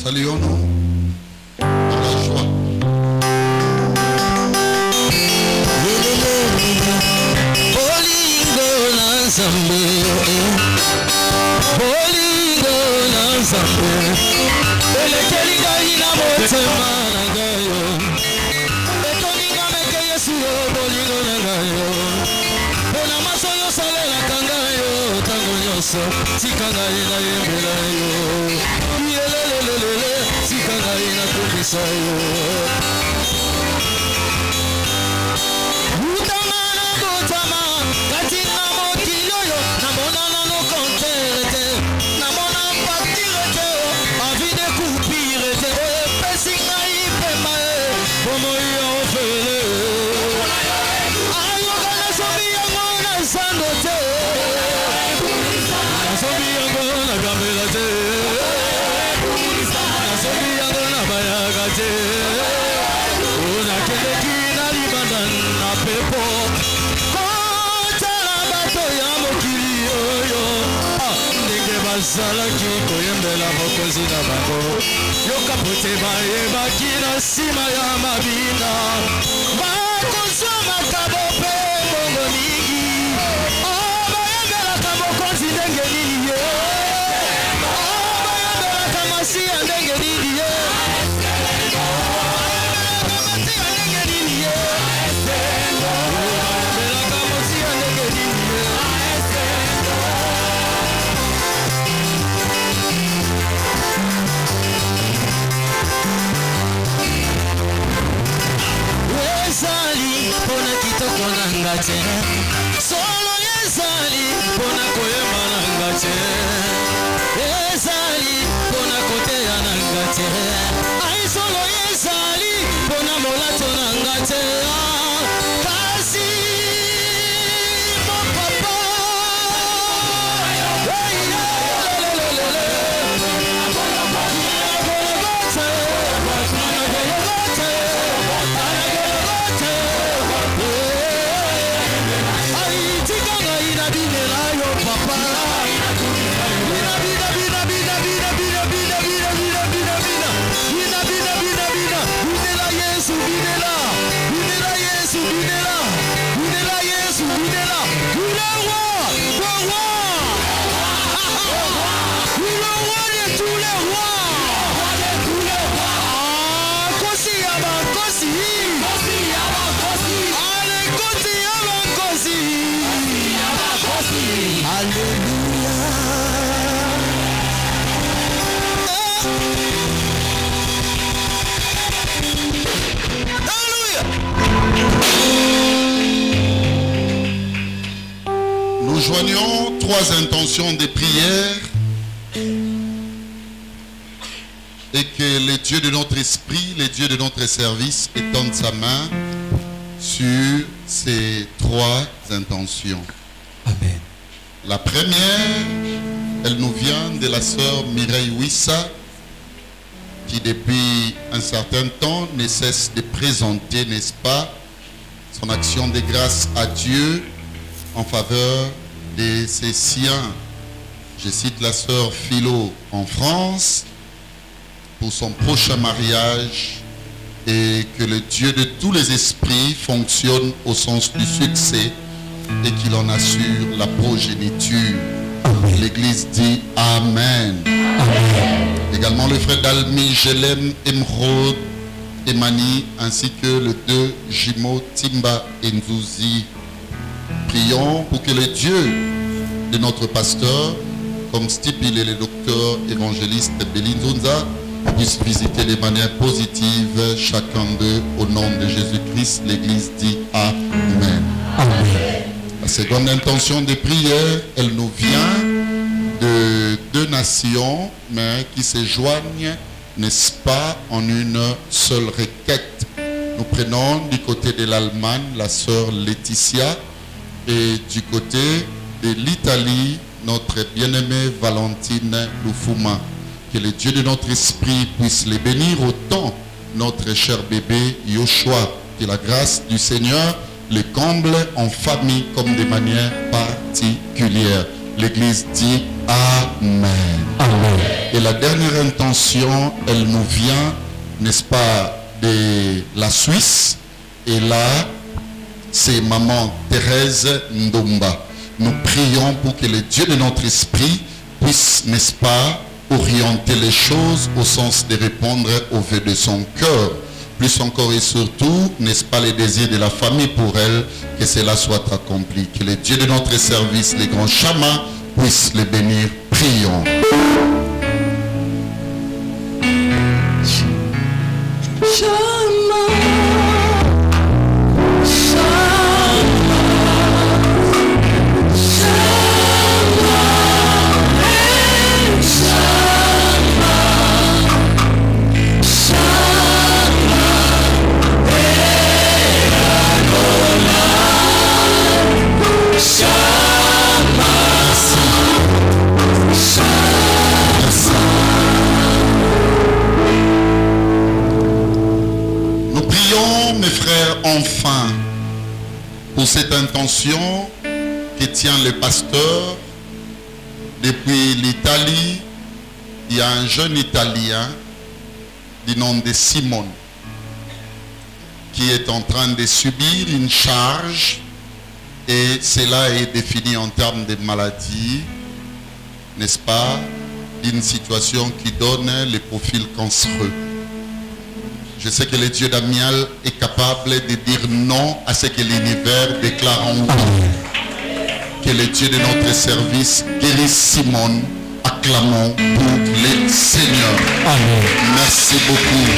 Saluons-nous dans la joie. Salaki koyembela mokozi na bango yoka pote baye bakina sima ya mabina bakozwa makabo pe bongo mingi bayembelaka mokonzi ndenge nini ye bayembelaka masiya ndenge nini ye bayembelaka ndenge nini ye bayembelaka masiya ndenge nini ye. Pona kitoko na ngate solo yezali pona koyemba na ngate yezali pona koteya na ngate ai solo yezali pona molato na ngate kasi mon papa Nous joignons trois intentions de prière et que le Dieu de notre esprit, le Dieu de notre service étende sa main sur ces trois intentions. Amen. La première, elle nous vient de la sœur Mireille Wissa qui depuis un certain temps ne cesse de présenter, n'est-ce pas, son action de grâce à Dieu en faveur de ses siens. Je cite la sœur Philo en France pour son prochain mariage et que le Dieu de tous les esprits fonctionne au sens du succès et qu'il en assure la progéniture. L'Église dit Amen. Amen. Également le frère Dalmi, Jelem, Emeraude, Emani, ainsi que le deux jumeaux Timba et Nzouzi. Prions pour que le Dieu de notre pasteur, comme stipulé le docteur évangéliste Belinzonza, puisse visiter de manière positive chacun d'eux au nom de Jésus-Christ. L'Église dit Amen. Amen. La seconde intention de prière, elle nous vient de deux nations, mais qui se joignent, n'est-ce pas, en une seule requête. Nous prenons du côté de l'Allemagne la sœur Laetitia et du côté de l'Italie, notre bien-aimée Valentine Lufuma. Que le Dieu de notre esprit puisse les bénir autant, notre cher bébé Yoshua. Que la grâce du Seigneur les comble en famille comme de manière particulière. L'Église dit Amen. Amen. Et la dernière intention, elle nous vient, n'est-ce pas, de la Suisse. Et là, c'est maman Thérèse Ndomba. Nous prions pour que le Dieu de notre esprit puisse, n'est-ce pas, orienter les choses au sens de répondre aux vœux de son cœur. Plus encore et surtout, n'est-ce pas, les désirs de la famille pour elle, que cela soit accompli. Que le Dieu de notre service, les grands chamans, puisse les bénir. Prions. Enfin, pour cette intention que tient le pasteur depuis l'Italie, il y a un jeune Italien du nom de Simone qui est en train de subir une charge et cela est défini en termes de maladie, n'est-ce pas, d'une situation qui donne le profil cancéreux. Je sais que le Dieu d'Amiel est capable de dire non à ce que l'univers déclare en vous. Que le Dieu de notre service guérisse Simone. Acclamons pour le Seigneur. Amen. Merci beaucoup.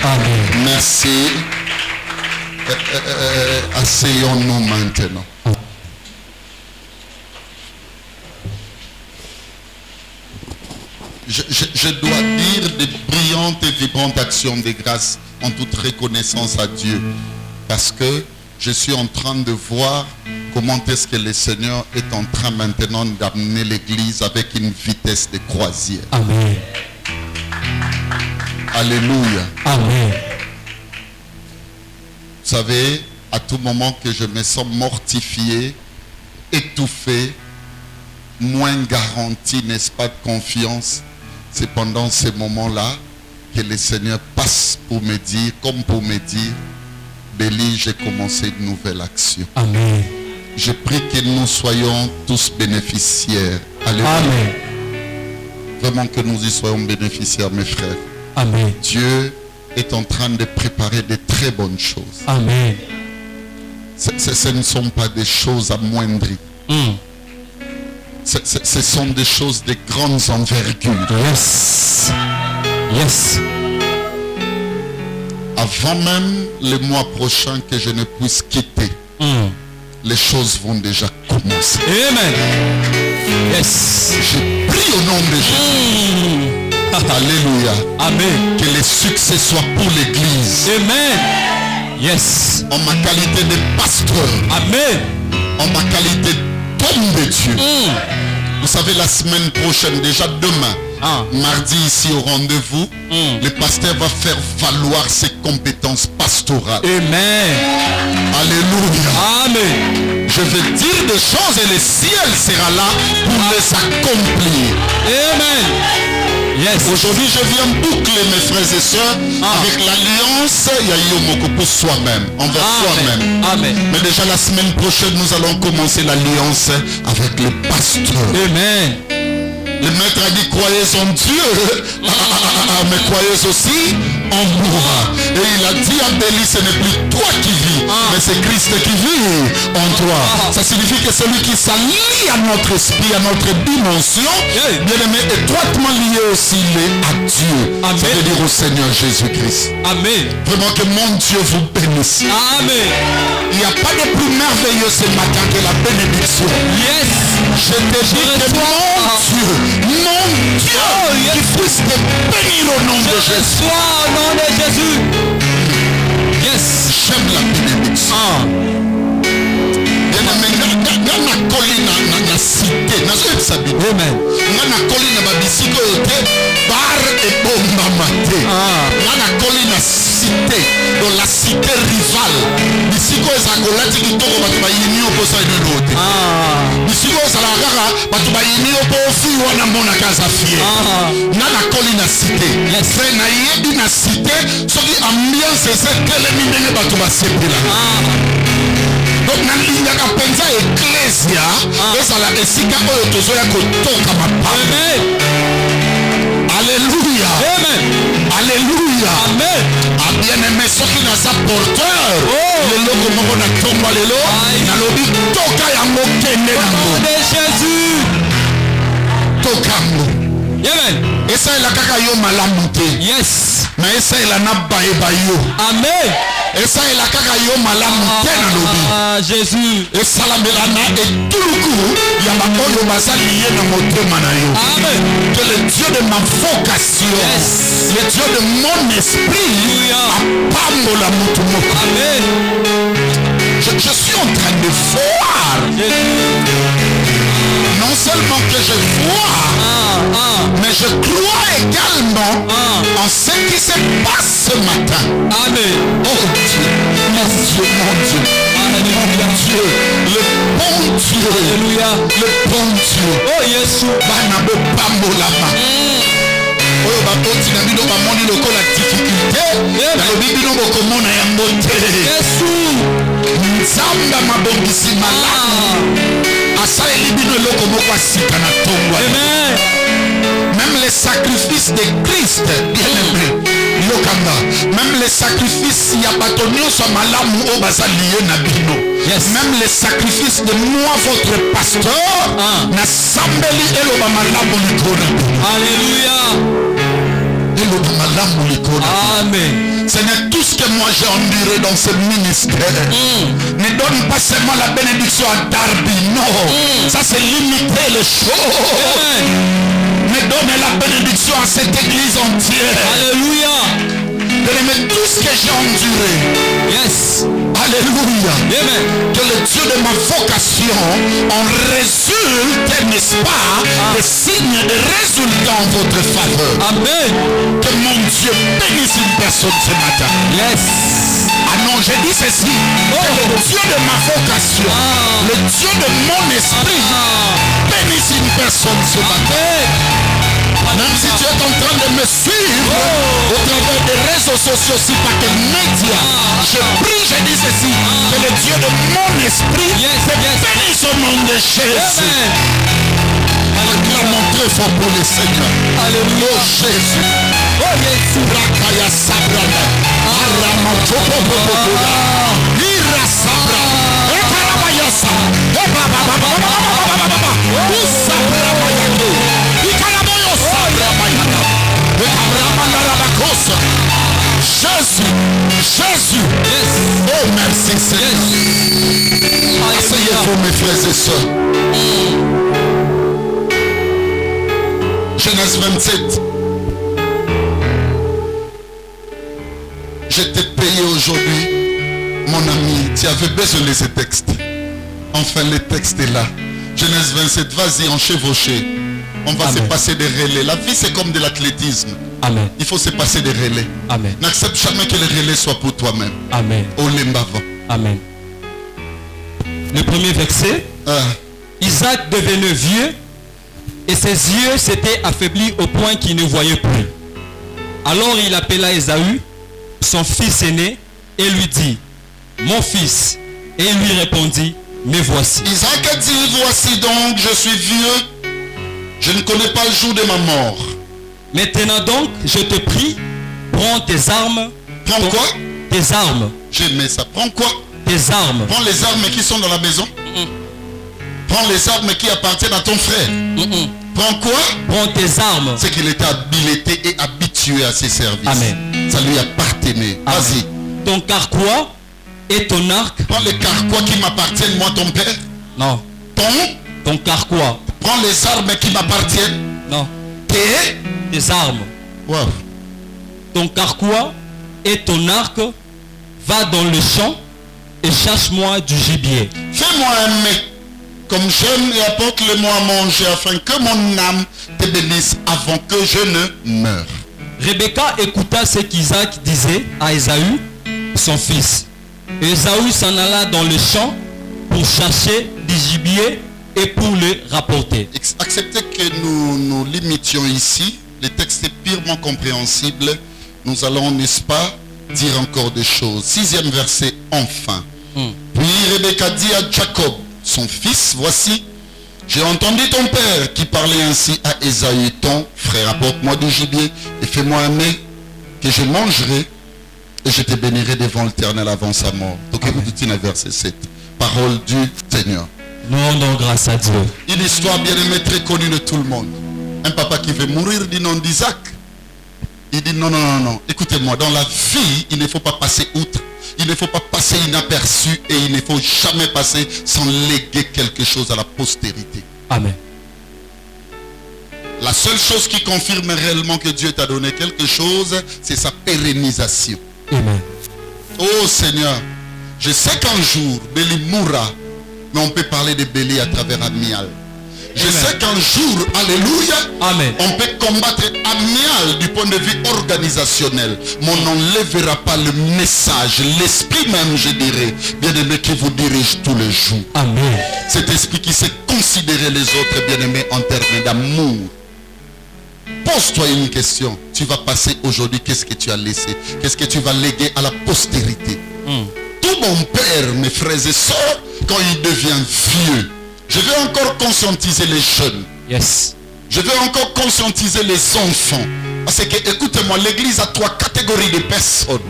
Amen. Merci. Asseyons-nous maintenant. Je dois dire des brillantes et vibrantes actions de grâce en toute reconnaissance à Dieu. Parce que je suis en train de voir comment est-ce que le Seigneur est en train maintenant d'amener l'Église avec une vitesse de croisière. Amen. Alléluia. Amen. Vous savez, à tout moment que je me sens mortifié, étouffé, moins garanti, n'est-ce pas, de confiance, c'est pendant ces moments-là que le Seigneur passe pour me dire, comme pour me dire, Béli, j'ai commencé une nouvelle action. Amen. Je prie que nous soyons tous bénéficiaires. Alléluia. Amen. Vraiment que nous y soyons bénéficiaires, mes frères. Amen. Dieu est en train de préparer de très bonnes choses. Amen. Ce ne sont pas des choses amoindries. Ce sont des choses de grandes envergures. Yes. Yes. Avant même le mois prochain que je ne puisse quitter, les choses vont déjà commencer. Amen. Yes. Je prie au nom de Jésus. Alléluia. Amen. Que le succès soit pour l'Église. Amen. Yes. En ma qualité de pasteur. Amen. En ma qualité d'homme de Dieu. Vous savez, la semaine prochaine, déjà demain, mardi ici au rendez-vous, le pasteur va faire valoir ses compétences pastorales. Amen. Alléluia. Amen. Je vais dire des choses et le ciel sera là pour les accomplir. Amen. Yes. Aujourd'hui, je viens boucler, mes frères et sœurs, avec l'alliance Yayomoko pour soi-même, envers soi-même. Amen. Mais déjà la semaine prochaine, nous allons commencer l'alliance avec le pasteur. Amen. Le maître a dit, croyez en Dieu, mais croyez aussi en moi. Et il a dit à Béli, ce n'est plus toi qui vis, mais c'est Christ qui vit en toi. Ça signifie que celui qui s'allie à notre esprit, à notre dimension, bien aimé, étroitement lié aussi, il est à Dieu. Amen. Ça veut dire au Seigneur Jésus-Christ. Amen. Vraiment que mon Dieu vous bénisse. Amen. Il n'y a pas de plus merveilleux ce matin que la bénédiction. Yes. Je te dis que mon Dieu, qui puisse te bénir au nom de Jésus. Sois au nom de Jésus. Yes. J'aime la bénédiction. Na cité, na cité. Amen. Na colline babisiko yote bar et bomba maté. Na colline cité, dans la cité rivale. Bisiko ezagolet ti kitoko bato bayini yo posa elote bisiko osala kaka bato bayini yo po ofi wana monaka aza fier nga nakoli na cité fe nayebi na cité soki ambiance eza etelemi ndenge bato basepela donc nalingaka mpenza eklesia ezala esika oyo tozoya kotoka mapamba. Alléluia. Amen. Alléluia. Amen. A bien aimé soki naza porteur lelo komoko na tomba lelo nalobi toka yango kende nango de Jésus tokango. Amen. Esaela kaka yo malamu te. Yes. Na esaela na bayeba yo. Amen. Esaela kaka yo malamu te nalobi. Jésus. Esalamela na etuluku ya bakoyo bazali ye na motema na yo. Amen. Que le Dieu de ma vocation, le Dieu de mon esprit, apambola mutu moko. Amen. Je suis en train de voir. Non seulement que je vois, mais je crois également en ce qui se passe ce matin. Amen. Oh Dieu, mon Dieu, mon Dieu. Mon Dieu, le bon Dieu. Alléluia. Le bon Dieu. Oh Jésus. Banabo pambolama. Oyo bakoti na bino bamoni lokola difficulté. Nalobi bino bokomona yango te. Jésus. Nzamba mabongisi malamu. Asaleli bino eloko moko asika na tongwa. Amen. Même les sacrifices de Christ, bien aimé, lokanga. Même les sacrifices ya bato nyonso malamu o baza lié na bino. Même les sacrifices de moi votre pasteur na sambeli eloba malamu likona. Alléluia. Eloba malamu likona. Amen. Seigneur, tout ce que moi j'ai enduré dans ce ministère ne donne pas seulement la bénédiction à Darby, non. Ça c'est limiter les choses. Mais donne la bénédiction à cette église entière. Alléluia. Mais tout ce que j'ai enduré. Yes. Alléluia. Amen. Que le Dieu de ma vocation en résulte, n'est-ce pas, des signes de résultats en votre faveur. Amen. Que mon Dieu bénisse une personne ce matin. Yes. Ah non, j'ai dit ceci. Que le Dieu de ma vocation, le Dieu de mon esprit, bénisse une personne ce matin. Même si tu es en train de me suivre au travers des réseaux sociaux, si pas que médias, je prie, je dis ceci, que le Dieu de mon esprit bénisse au nom de Jésus. Acclamons très fort pour le Seigneur. Alléluia. Oh Jésus. Oh Jésus. Rakaya Sabrana. Aramatopopopopula. Ira Sabra. Ekarabayasa. Ebababababababababa. Usabrabayando. Ikaraboyo Sabrabayana. Ekarabayarabakosa. Jésus. Jésus. Oh merci Seigneur. Asseyez-vous mes frères et sœurs. Genèse 27. Je t'ai payé aujourd'hui, mon ami. Tu avais besoin de ce texte. Enfin, le texte est là. Genèse 27, vas-y, enchevaucher. On va se passer des relais. La vie, c'est comme de l'athlétisme. Amen. Il faut se passer des relais. Amen. N'accepte jamais que les relais soient pour toi-même. Amen. Amen. Le premier verset. Isaac devenait vieux. Et ses yeux s'étaient affaiblis au point qu'il ne voyait plus. Alors il appela Ésaü, son fils aîné, et lui dit, mon fils. Et il lui répondit, me voici. Isaac a dit, voici donc, je suis vieux, je ne connais pas le jour de ma mort. Maintenant donc, je te prie, prends tes armes. Prends quoi? Tes armes. J'aimais ça. Prends quoi? Tes armes. Prends les armes qui sont dans la maison. Prends les armes qui appartiennent à ton frère. Prends quoi? Prends tes armes. C'est qu'il était habilité et habitué à ses services. Amen. Ça lui appartenait. Vas-y. Ton carquois et ton arc. Prends les carquois qui m'appartiennent, moi ton père. Non. Ton carquois. Prends les armes qui m'appartiennent. Non. Tes armes. Wow. Ton carquois et ton arc. Va dans le champ et cherche-moi du gibier. Fais-moi un mec comme j'aime et apporte-le-moi à manger afin que mon âme te bénisse avant que je ne meure. Rebecca écouta ce qu'Isaac disait à Ésaü, son fils. Ésaü s'en alla dans le champ pour chercher du gibier et pour le rapporter. Acceptez que nous limitions ici. Le texte est purement compréhensible. Nous allons, n'est-ce pas, dire encore des choses. 6e verset, enfin. Puis Rebecca dit à Jacob, son fils, voici, j'ai entendu ton père qui parlait ainsi à Ésaü, ton frère, apporte-moi du gibier et fais-moi un mets que je mangerai et je te bénirai devant l'Éternel avant sa mort. Donc écoutez le verset 7. Parole du Seigneur. Nous rendons grâce à Dieu. Une histoire bien aimée, très connue de tout le monde. Un papa qui veut mourir du nom d'Isaac. Il dit non, non, non, non. Écoutez-moi, dans la vie, il ne faut pas passer outre. Il ne faut pas passer inaperçu et il ne faut jamais passer sans léguer quelque chose à la postérité. Amen. La seule chose qui confirme réellement que Dieu t'a donné quelque chose, c'est sa pérennisation. Amen. Oh Seigneur, je sais qu'un jour, Béli mourra, mais on peut parler de Béli à travers Amial. Je sais qu'un jour, alléluia, Amen, on peut combattre Amial du point de vue organisationnel. Mais on n'enlèvera pas le message, l'esprit même, je dirais, bien-aimé, qui vous dirige tous les jours. Amen. Cet esprit qui sait considérer les autres, bien-aimés, en termes d'amour. Pose-toi une question. Tu vas passer aujourd'hui, qu'est-ce que tu as laissé? Qu'est-ce que tu vas léguer à la postérité? Tout mon père, mes frères et sœurs, quand il devient vieux, je veux encore conscientiser les jeunes. Yes. Je veux encore conscientiser les enfants. Parce que, écoutez-moi, l'église a 3 catégories de personnes.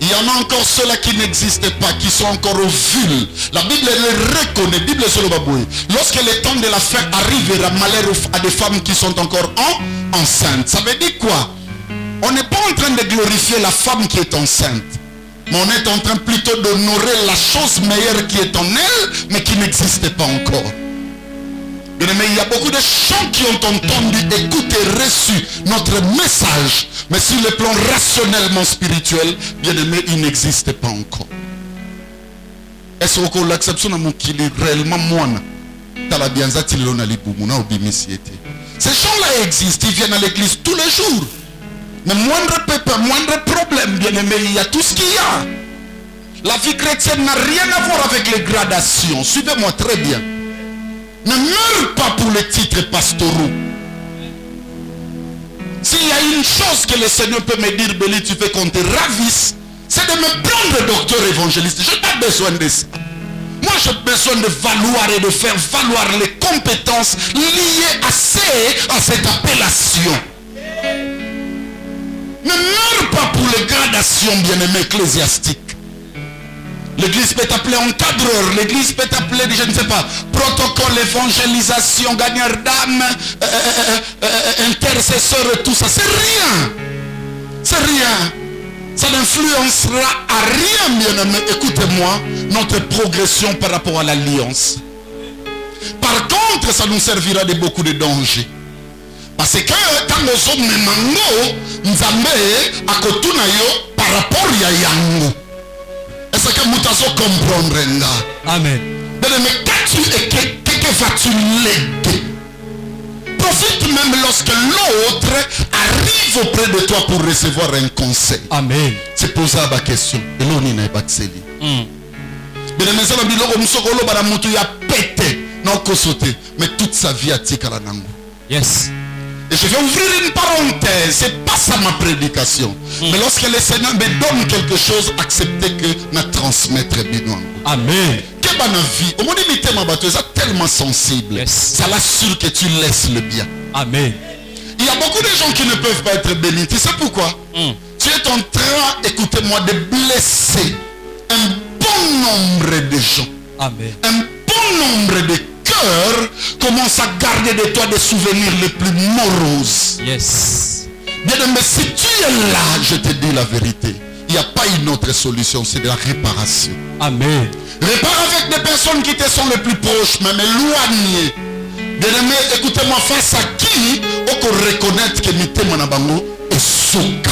Il y en a encore ceux-là qui n'existent pas, qui sont encore au fil. La Bible les reconnaît. Bible sur le baboué. Lorsque le temps de la fin arrivera, malheur à des femmes qui sont encore enceintes. Ça veut dire quoi? On n'est pas en train de glorifier la femme qui est enceinte. Mais on est en train plutôt d'honorer la chose meilleure qui est en elle, mais qui n'existe pas encore. Bien aimé, il y a beaucoup de gens qui ont entendu, écouté, reçu notre message. Mais sur le plan rationnellement spirituel, bien aimé, il n'existe pas encore. Est-ce que l'acception de mon qu'il est réellement moi? Ces gens-là existent, ils viennent à l'église tous les jours. Mais moindre pépin, moindre problème, bien aimé, il y a tout ce qu'il y a. La vie chrétienne n'a rien à voir avec les gradations. Suivez-moi très bien. Ne meurs pas pour les titres pastoraux. S'il y a une chose que le Seigneur peut me dire, Béli, tu veux qu'on te ravisse, c'est de me prendre docteur évangéliste. Je n'ai pas besoin de ça. Moi, j'ai besoin de valoir et de faire valoir les compétences liées à cette appellation. Ne meurs pas pour les gradations, bien-aimés ecclésiastiques. L'église peut t'appeler encadreur, l'église peut t'appeler, je ne sais pas, protocole, évangélisation, gagneur d'âme, intercesseur et tout ça. C'est rien. C'est rien. Ça n'influencera à rien, bien-aimé. Écoutez-moi, notre progression par rapport à l'alliance. Par contre, ça nous servira de beaucoup de dangers. Parce que quand nous sommes mango, nous avons à côté par rapport à yango. Est-ce que nous allons comprendre là? Amen. Que vas-tu léguer? Profite même lorsque l'autre arrive auprès de toi pour recevoir un conseil. Amen. C'est pour ça la question. Et l'on n'est pas pété. Mais toute sa vie a tika la nango. Yes. Et je vais ouvrir une parenthèse. C'est pas ça ma prédication. Mais lorsque le Seigneur me donne quelque chose, acceptez que je transmettre bien. Amen. Quelle bonne vie. Au moins limiter ma bateau, c'est tellement sensible. Yes. Ça l'assure que tu laisses le bien. Amen. Il y a beaucoup de gens qui ne peuvent pas être bénis. Tu sais pourquoi? Tu es en train, écoutez-moi, de blesser un bon nombre de gens. Amen. Un bon nombre de cœurs commencent à garder de toi des souvenirs les plus moroses. Yes. Bien aimé, si tu es là, je te dis la vérité. Il n'y a pas une autre solution, c'est de la réparation. Amen. Répare avec des personnes qui te sont les plus proches, même éloignées. Bien aimé, écoutez-moi, face à qui on peut reconnaître que Mité Manabango est souka.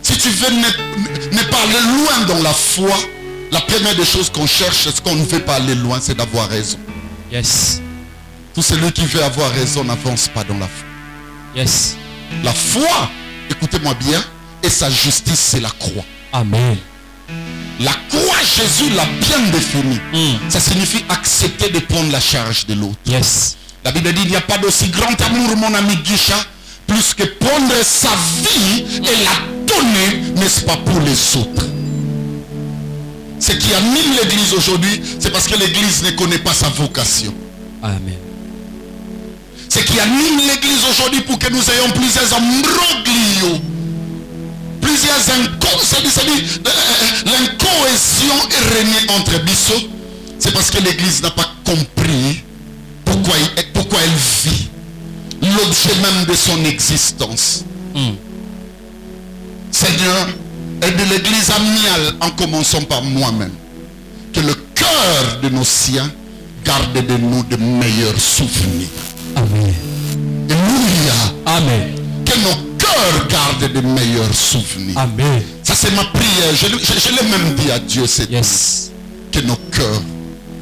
Si tu veux ne pas aller loin dans la foi, la première des choses qu'on cherche, ce qu'on ne veut pas aller loin, c'est d'avoir raison. Yes. Tout celui qui veut avoir raison n'avance pas dans la foi. Yes. La foi, écoutez-moi bien, et sa justice, c'est la croix. Amen. La croix, Jésus l'a bien définie. Ça signifie accepter de prendre la charge de l'autre. Yes. La Bible dit, il n'y a pas d'aussi grand amour, mon ami Guicha, plus que prendre sa vie et la donner, n'est-ce pas, pour les autres. Ce qui anime l'église aujourd'hui, c'est parce que l'église ne connaît pas sa vocation. Amen. Ce qui anime l'église aujourd'hui pour que nous ayons plusieurs imbroglios, plusieurs l'incohésion est régnée entre Bissot, c'est parce que l'église n'a pas compris pourquoi elle vit, l'objet même de son existence. Seigneur, aide l'église amiale en commençant par moi-même. Que le cœur de nos siens garde de nous de meilleurs souvenirs. Amen. Alléluia. Amen. Que nos cœurs gardent de meilleurs souvenirs. Amen. Ça c'est ma prière. Je l'ai même dit à Dieu cette nuit. Que nos cœurs,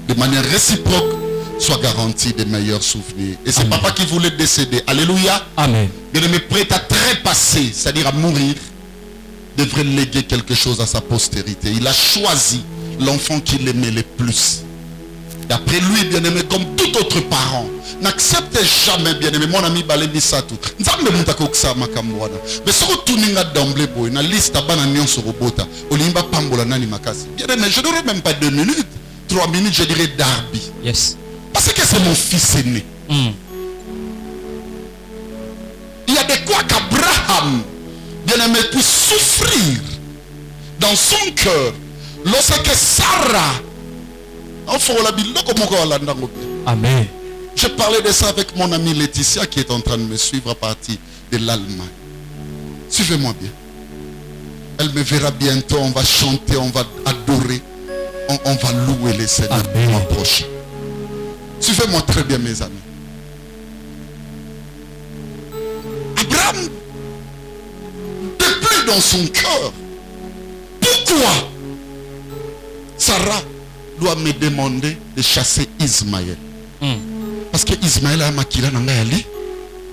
de manière réciproque, soient garantis de meilleurs souvenirs. Et c'est papa qui voulait décéder. Alléluia. Amen. Bien aimé, prêt à trépasser, c'est-à-dire à mourir, devrait léguer quelque chose à sa postérité. Il a choisi l'enfant qu'il aimait le plus. D'après lui, bien aimé, comme tout autre parent, n'accepte jamais, bien aimé, mon ami Balebi Satou. Mais si tu n'as d'emblée, na liste à bananion sur robota, olimba pambola nani makasi. Bien aimé, je n'aurai même pas 2 minutes, 3 minutes, je dirais Darby. Yes. Parce que c'est mon fils aîné. Il y a de quoi qu'Abraham, bien aimé, puisse souffrir dans son cœur lorsque Sarah, amen. Je parlais de ça avec mon amie Laetitia qui est en train de me suivre à partir de l'Allemagne. Suivez-moi bien. Elle me verra bientôt, on va chanter, on va adorer, on va louer les Seigneurs le mois prochain. Suivez-moi très bien, mes amis. Abraham, depuis dans son cœur, pourquoi Sarah doit me demander de chasser Ismaël? Parce que Ismaël a makila nanga yali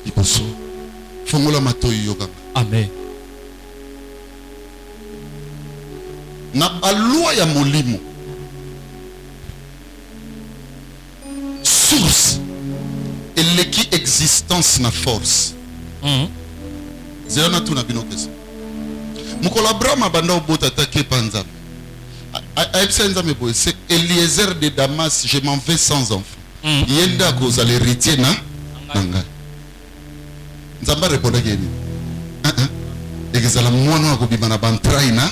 ikoso fongola matoyi yoga. Amen. Na balua ya molimo source eleki existence na force. Zela na tuna bino kesa. Mukola Abraham banda obota take panza. C'est Eliezer de Damas, je m'en vais sans enfant. Yenda cause l'héritier na nanga. Nzamba répondait que et que ça la moine ko bimana bantrai na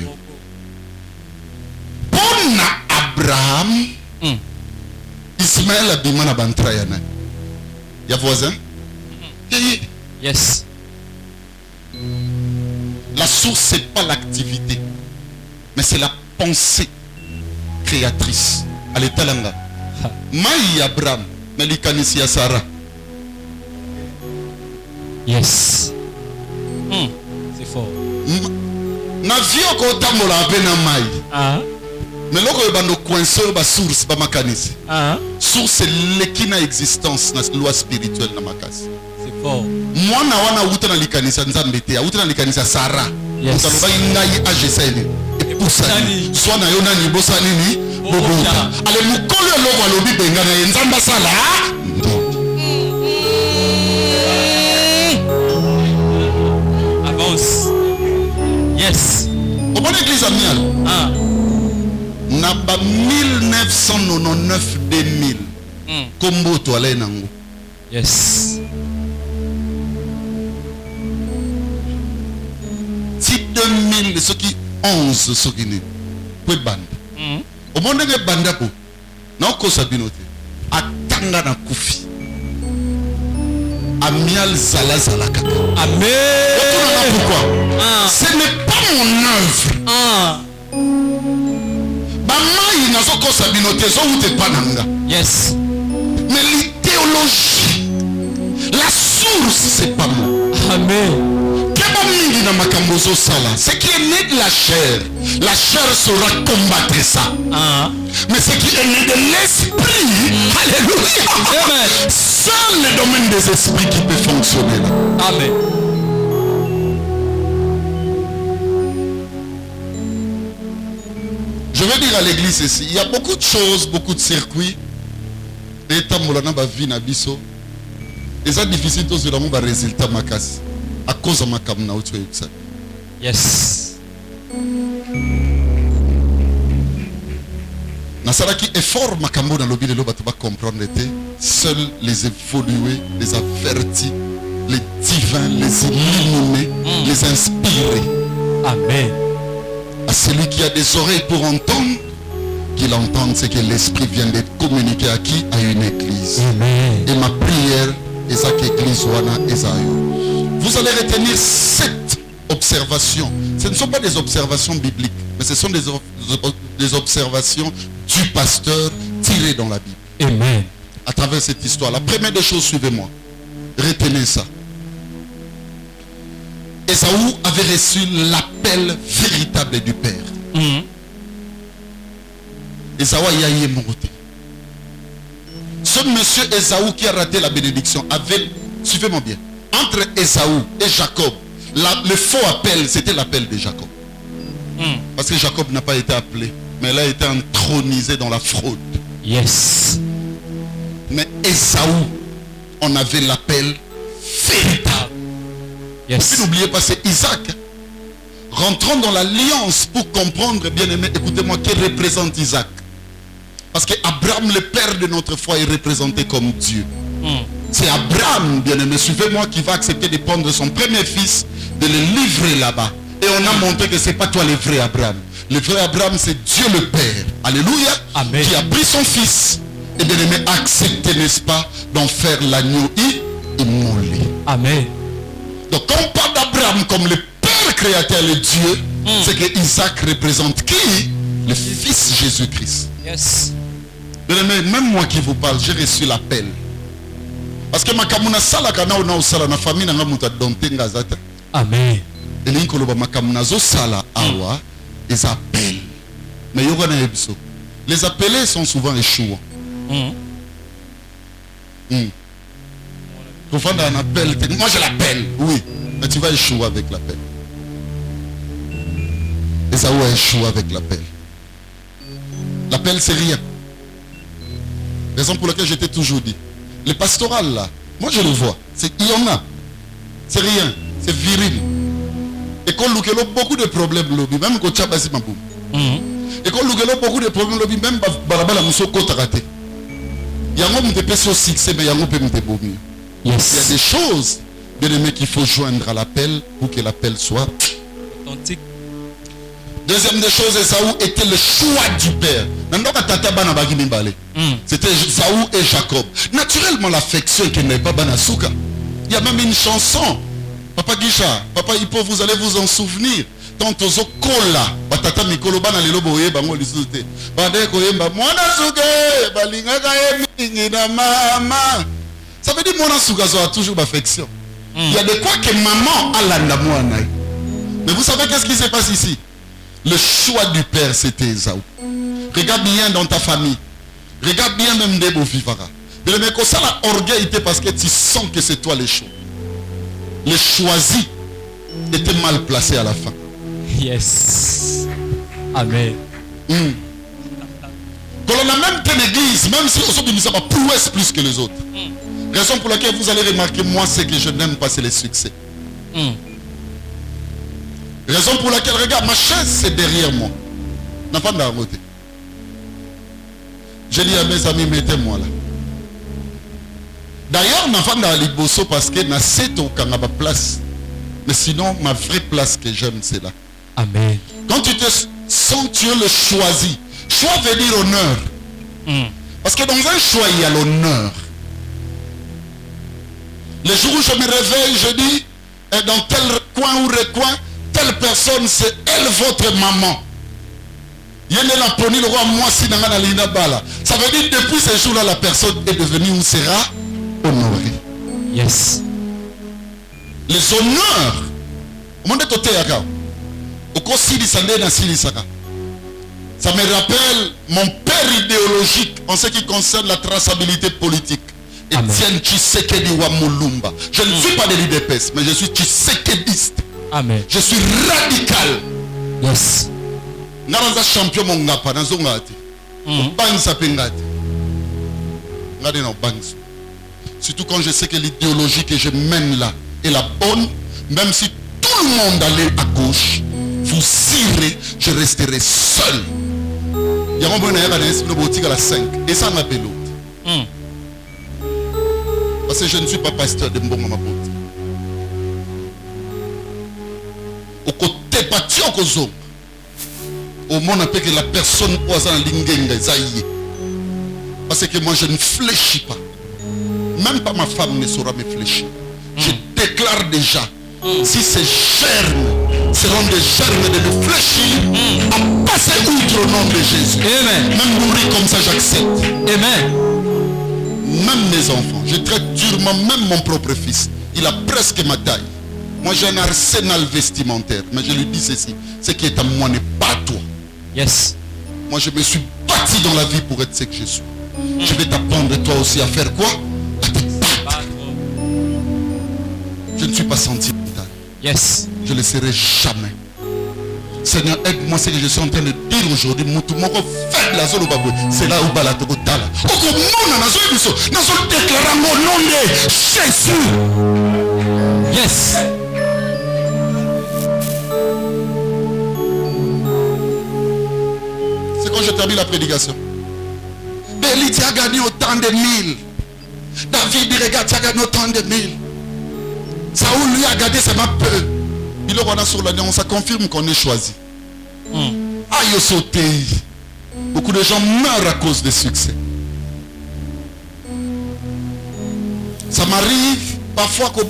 yo. Pona Abraham Ismaël a bimana bantrai na. Ya voisin? Yes. La source c'est pas l'activité, mais c'est la pensée créatrice. Allez talanga. Maï Abraham, Melikanisi ya Sarah. Yes. C'est fort. Na vio ko tambola apena maï. Mais loko yebando coinceur ba source ba makanisi. Source lekina existence na loi spirituelle na makasi. C'est fort. Mwana wana uta na likanisa nzambe te, uta na likanisa Sarah. Yes. Utaloba ngai ajesene. Epusani. Soit na yo nani bosa nini? Bobota. Ale mukolo loko alobi benga na nzamba sala. Avance. Yes. Au bon église amiale. Na ba 1999 2000. Kombo to ale nango. Yes. Si 2000 ce qui 11 ce qui ne peut bande. Au monde de banda po. Na ko sabinote. Atanga na kufi. Amial zala zala kaka. Amen. Pourquoi? Ce n'est pas mon œuvre. Bamaï na zo ko sabinote zo ute pananga. Yes. Mais l'idéologie, la source, c'est pas moi. Amen. Ce qui est né de la chair saura combattre ça. Mais ce qui est né de l'esprit, alléluia, c'est le domaine des esprits qui peut fonctionner là. Amen. dire à l'église ici, il y a beaucoup de choses, beaucoup de circuits. Et tant que la vie na biso, et ça difficile tous de avoir résultat makas à cause de ma camna ou tu es. Yes. Nasaraki effort makambo dans lobby de l'eau va comprendre était seuls les évolués, les avertis, les divins, les illuminés, les inspirés. Amen. À celui qui a des oreilles pour entendre, qu'il entende ce que l'esprit vient d'être communiqué à qui? À une église. Amen. Et ma prière est ça qu'église wana esayo. Vous allez retenir 7 observations. Ce ne sont pas des observations bibliques, mais ce sont des observations du pasteur tirées dans la Bible. Amen. À travers cette histoire. La première des choses, suivez-moi. Retenez ça. Ésaü avait reçu l'appel véritable du Père. Ésaü a eu monté. Ce monsieur Ésaü qui a raté la bénédiction avait, suivez-moi bien, entre Ésaü et Jacob, le faux appel, c'était l'appel de Jacob. Parce que Jacob n'a pas été appelé, mais il a été intronisé dans la fraude. Yes. Mais Ésaü, on avait l'appel véritable. Yes. N'oubliez pas, c'est Isaac. Rentrons dans l'alliance pour comprendre, bien aimé, écoutez-moi, qui représente Isaac. Parce que Abraham, le père de notre foi, est représenté comme Dieu. C'est Abraham, bien aimé, suivez-moi, qui va accepter de prendre son premier fils, de le livrer là-bas. Et on a montré que ce n'est pas toi le vrai Abraham. Le vrai Abraham, c'est Dieu le Père. Alléluia. Amen. Qui a pris son fils et bien aimé, accepté, n'est-ce pas, d'en faire l'agneau immolé. Amen. Donc quand on parle d'Abraham comme le Père créateur, le Dieu, c'est que Isaac représente qui? Le Fils Jésus-Christ. Yes. Même moi qui vous parle, j'ai reçu l'appel. Parce que ma kamuna sala kana ona usala na famille na ngamuta dontenga zata. Amen. Et l'inkoloba ma kamuna zo sala awa les appels. Mais yoga na ebiso. Les appelés sont souvent échouants. Pour faire un appel, moi je l'appelle, oui, mais tu vas échouer avec l'appel. Et ça va échouer avec l'appel. L'appel c'est rien. Raison pour laquelle je t'ai toujours dit. Le pastoral là, moi je le vois. Il y en a. C'est rien. C'est viril. Et quand nous avons beaucoup de problèmes, même quand tu as passé ma boum. Et quand nous avons beaucoup de problèmes, même Barabala nous sommes ratés. Il y a un homme qui peut se succès, mais il y a un homme qui peut se mieux. Yes. Il y a des choses, bien aimé, qu'il faut joindre à l'appel pour que l'appel soit authentique. Deuxième des choses, Ésaü était le choix du Père. C'était Ésaü et Jacob. Naturellement, l'affection qui n'est pas banasuka. Il y a même une chanson. Papa Guicha, Papa Hippo, vous allez vous en souvenir. Tant aux kola, batata mikolo bana lelo boye bango lisute. Bade koyemba mwana suke, balinga kaemi na mama. Ça veut dire mwana suka a toujours l'affection. Il y a de quoi que maman a l'anda mwana. Mais vous savez qu'est-ce qui se passe ici? Le choix du Père, c'était Ésaü. Regarde bien dans ta famille. Regarde bien même des beaux vivara. Mais le mec, ça la orgueil parce que tu sens que c'est toi le choix. Le choisi était mal placé à la fin. Yes. Amen. Quand on a même une église, même si on ne sait pas plus que les autres. Raison pour laquelle vous allez remarquer, moi, ce que je n'aime pas, c'est le succès. Raison pour laquelle, regarde, ma chaise, c'est derrière moi. N'a pas de côté. J'ai dit à mes amis, mettez-moi là. D'ailleurs, n'a pas de liboso parce que n'a c'est au canaba place. Mais sinon, ma vraie place que j'aime, c'est là. Amen. Quand tu te sens, tu es le choisi. Choix veut dire honneur. Parce que dans un choix, il y a l'honneur. Le jour où je me réveille, je dis, dans tel coin ou recoin, telle personne, c'est elle votre maman. Ça veut dire depuis ce jour-là, la personne est devenue ou sera honorée. Yes. Les honneurs. Ça me rappelle mon père idéologique en ce qui concerne la traçabilité politique. Etienne Tshisekedi wa Mulumba. Je ne suis pas de l'IDPS, mais je suis tshisekediste. Amen. Je suis radical. Yes. Naranza champion mon ngapa nazo ngati. Banza pengati. Ngade na banza. Surtout quand je sais que l'idéologie que je mène là est la bonne, même si tout le monde allait à gauche, vous irez, je resterai seul. Il y a un bon à la 5 et ça m'appelle l'autre. Parce que je ne suis pas pasteur de Mbongo Maboti. Au côté patio kozo. Au monde appelle que la personne oisa lingenga zaïe. Parce que moi je ne fléchis pas. Même pas ma femme ne saura me fléchir. Je déclare déjà, si ces germes seront des germes de me fléchir, à passer outre au nom de Jésus. Amen. Même mourir comme ça, j'accepte. Amen. Même mes enfants, je traite durement même mon propre fils. Il a presque ma taille. Moi j'ai un arsenal vestimentaire. Mais je lui dis ceci, ce qui est à moi n'est pas à toi. Yes. Moi je me suis bâti dans la vie pour être ce que je suis. Je vais t'apprendre toi aussi à faire quoi? Je ne suis pas sentimental. Yes. Je ne le serai jamais. Seigneur, aide-moi ce que je suis en train de dire aujourd'hui. C'est là où Balatoko Tala. Nous sommes déclarés au nom de Jésus. Yes. C'est quand je termine la prédication. Béli, tu as gagné autant de mille. David, regarde, tu as gagné autant de mille. Saoul lui a gardé ses mains peu. Il a sur l'année, on ça confirme qu'on est choisi. Aïe, sauté. Beaucoup de gens meurent à cause des succès. Ça m'arrive parfois que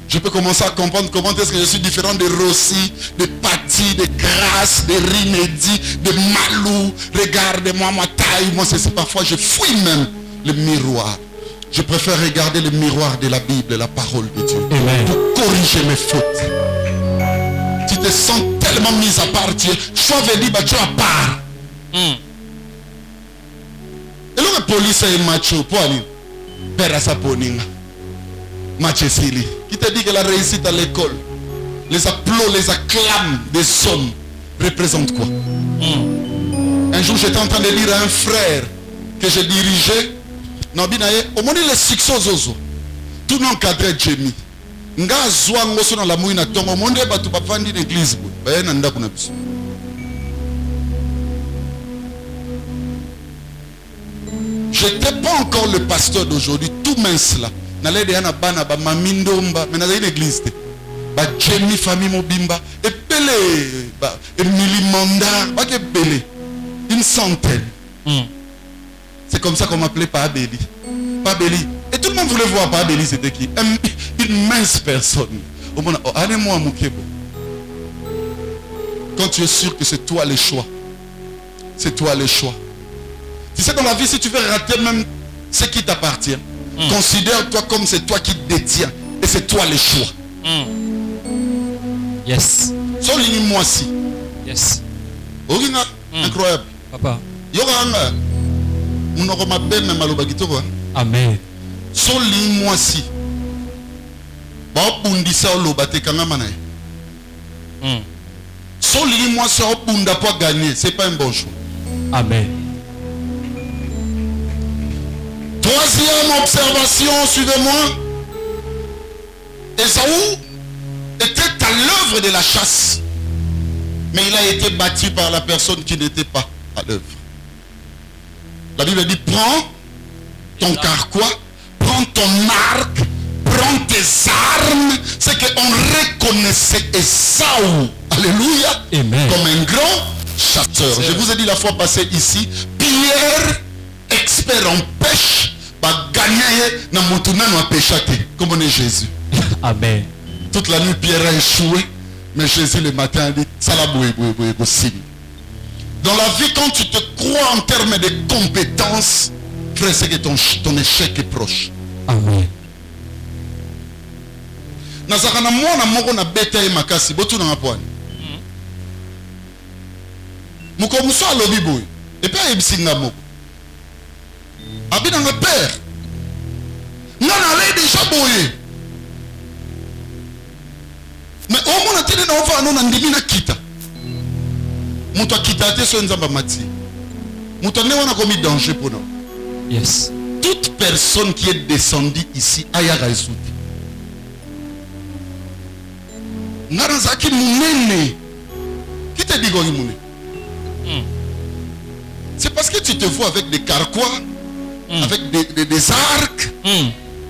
je peux commencer à comprendre comment est-ce que je suis différent de Rossi, de Patti, de Grasse, de Rimedi, de Malou. Regarde-moi ma taille. Moi, c'est parfois je fouille même le miroir. Je préfère regarder le miroir de la Bible, la parole de Dieu. Amen. Pour corriger mes fautes. Tu te sens tellement mis à part. Tu es venu, tu es à part. Et là, la police est macho. Pour aller. Père à sa poninga. Macho Sili. Qui te dit que la réussite à l'école, les applaudissements, les acclams des hommes représentent quoi? Un jour, j'étais en train de lire à un frère que je dirigeais. Au monde les succès zozo. Tout non cadré Jimmy. Nga zwa ngoso na la mouina tongo monde batu bafandi l'église. Ba na ndako na biso. J'étais pas encore le pasteur d'aujourd'hui, tout mince là. N'allait de yana bana ba mamindomba, mais dans une église. Ba Jimmy famille mobimba et pelé ba Emily Manda, ba ke pelé. Une centaine. C'est comme ça qu'on m'appelait Pabeli. Pabeli. Et tout le monde voulait voir Pabeli, c'était qui? Une mince personne. Au monde, oh, allez-moi à Moukebo. Quand tu es sûr que c'est toi le choix. C'est toi le choix. Tu sais, dans la vie, si tu veux rater même ce qui t'appartient, considère-toi comme c'est toi qui détiens. Et c'est toi le choix. Yes. Solini moi si. Yes. Incroyable. Papa. Yoranga. Amen. Soli moi si. Ba bundisa oloba te kanga manaye. Soli moi si obunda pour gagner, c'est pas un bon choix. Amen. Troisième observation, suivez-moi. Ésaü était à l'œuvre de la chasse. Mais il a été battu par la personne qui n'était pas à l'œuvre. La Bible dit, prends ton carquois, prends ton arc, prends tes armes. C'est qu'on reconnaissait Ésaü, alléluia, Amen, comme un grand chasseur. Je vous ai dit la fois passée ici, Pierre, expert en pêche, va gagner dans mon tournant à pêcher comme on est Jésus. Amen. Toute la nuit, Pierre a échoué, mais Jésus le matin a dit, dans la vie, quand tu te crois en termes de compétences, frère, c'est que ton échec est proche. Amen. Nazarana mwana moko na beta e makasi botu na ngapwani. Muko muso alobi boy. Et puis ebisinga moko. Abi na père. Non, allez déjà boy. Mais au natele na ova no na ndimi na kita muto akita te so nzamba mati muto ne wana komi danger pour nous. Yes. Toute personne qui est descendue ici aya résoudre ngara zaki munene qui te dit goyi munene. C'est parce que tu te vois avec des carquois, avec des arcs,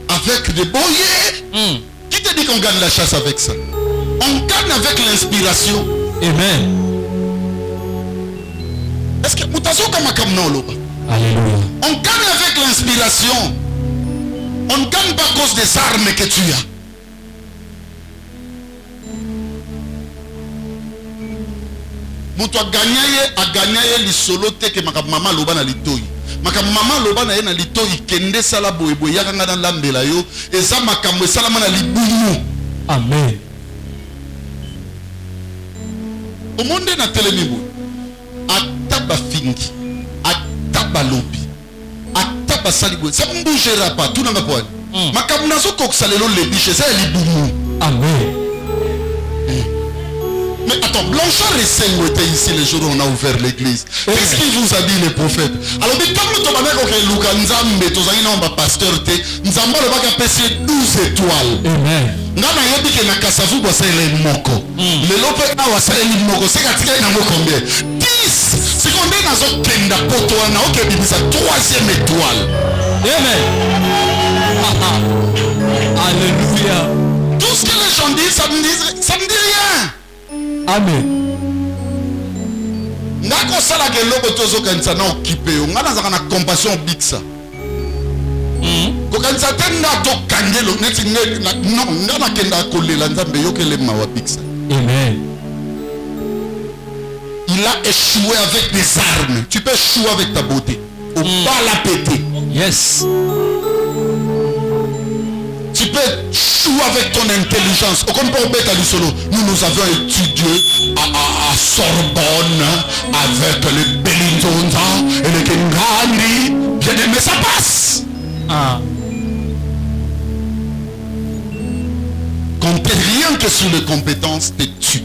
avec des boyers. Qui te dit qu'on gagne la chasse avec ça? On gagne avec l'inspiration. Amen. Est-ce que Alléluia. on gagne avec l'inspiration. On ne gagne pas à cause des armes que tu as. Mutu a gagné li solo te que maman loba na litoi. Maman loba na ye na litoi kende sala boye boye yakanga na lambela yo eza makambo esala na libumu. Amen. Au monde na telemibu ataba fingi ataba lobi ataba salibo ça ne bougera pas tout nanga poani. Makambo nazo koksa lelo lebiche ça libumu. Amen. Mais attends, Blanchard et Sengo étaient ici les jours où on a ouvert l'église. Qu'est-ce qu'il vous a dit les prophètes? Alors, mais comme nous avons dit que Luka Nzambe, nous avons dit pasteur, nous avons dit 12 étoiles. Amen. Nous avons dit que na Kasavu, c'est les moko. Le lope a c'est les moko. C'est combien? 10. C'est qu'on est dans un kenda poto, on a ok, c'est la 3e étoile. Amen. Alléluia. Tout ce que les gens disent, ça me dit rien. Amen. Nako sala ke lobo tozo kanisa na occupé yo ngana za na compassion bixa. Ko kanisa tenda to kangelo neti no ngana kenda kolela nzambe yokele mawa bixa. Amen. Il a échoué avec des armes. Tu peux échouer avec ta beauté. Au bas la péter. Yes. Tu peux échouer avec ton intelligence. Nous avons étudié à Sorbonne avec les Bellinzonza et les Kengani. Bien aimé, ça passe. Comptez rien que sur les compétences, te tue.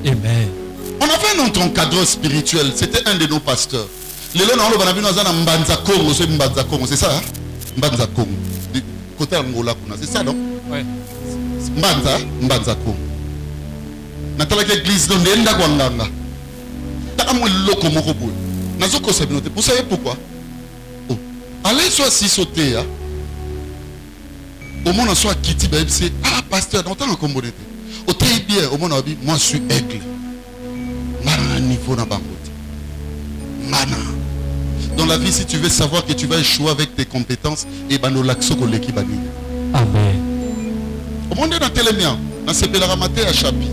Amen. On avait un autre encadreur spirituel. C'était un de nos pasteurs. Les gens on a vu dans Mbanza Congo, c'est ça, hein? Mbanza Congo. Côté Angola, c'est ça, non? Oui. Mbanza Congo. Natala l'église de Ndenda Gwanganga. Takamwe loko moko boy. Nazoko sabinote. Vous savez pourquoi? Oh. Allez soit si sauter, hein? Au moins on soit Kitty c'est pasteur, dans temps combo d'été. Au très bien, au moins moi je suis aigle. Mana niveau na bangote. Mana. Dans la vie, si tu veux savoir que tu vas échouer avec tes compétences, et ben nous l'axo ko leki bani. Amen. Au monde dans télémien, dans ce Belaramate à Chapi,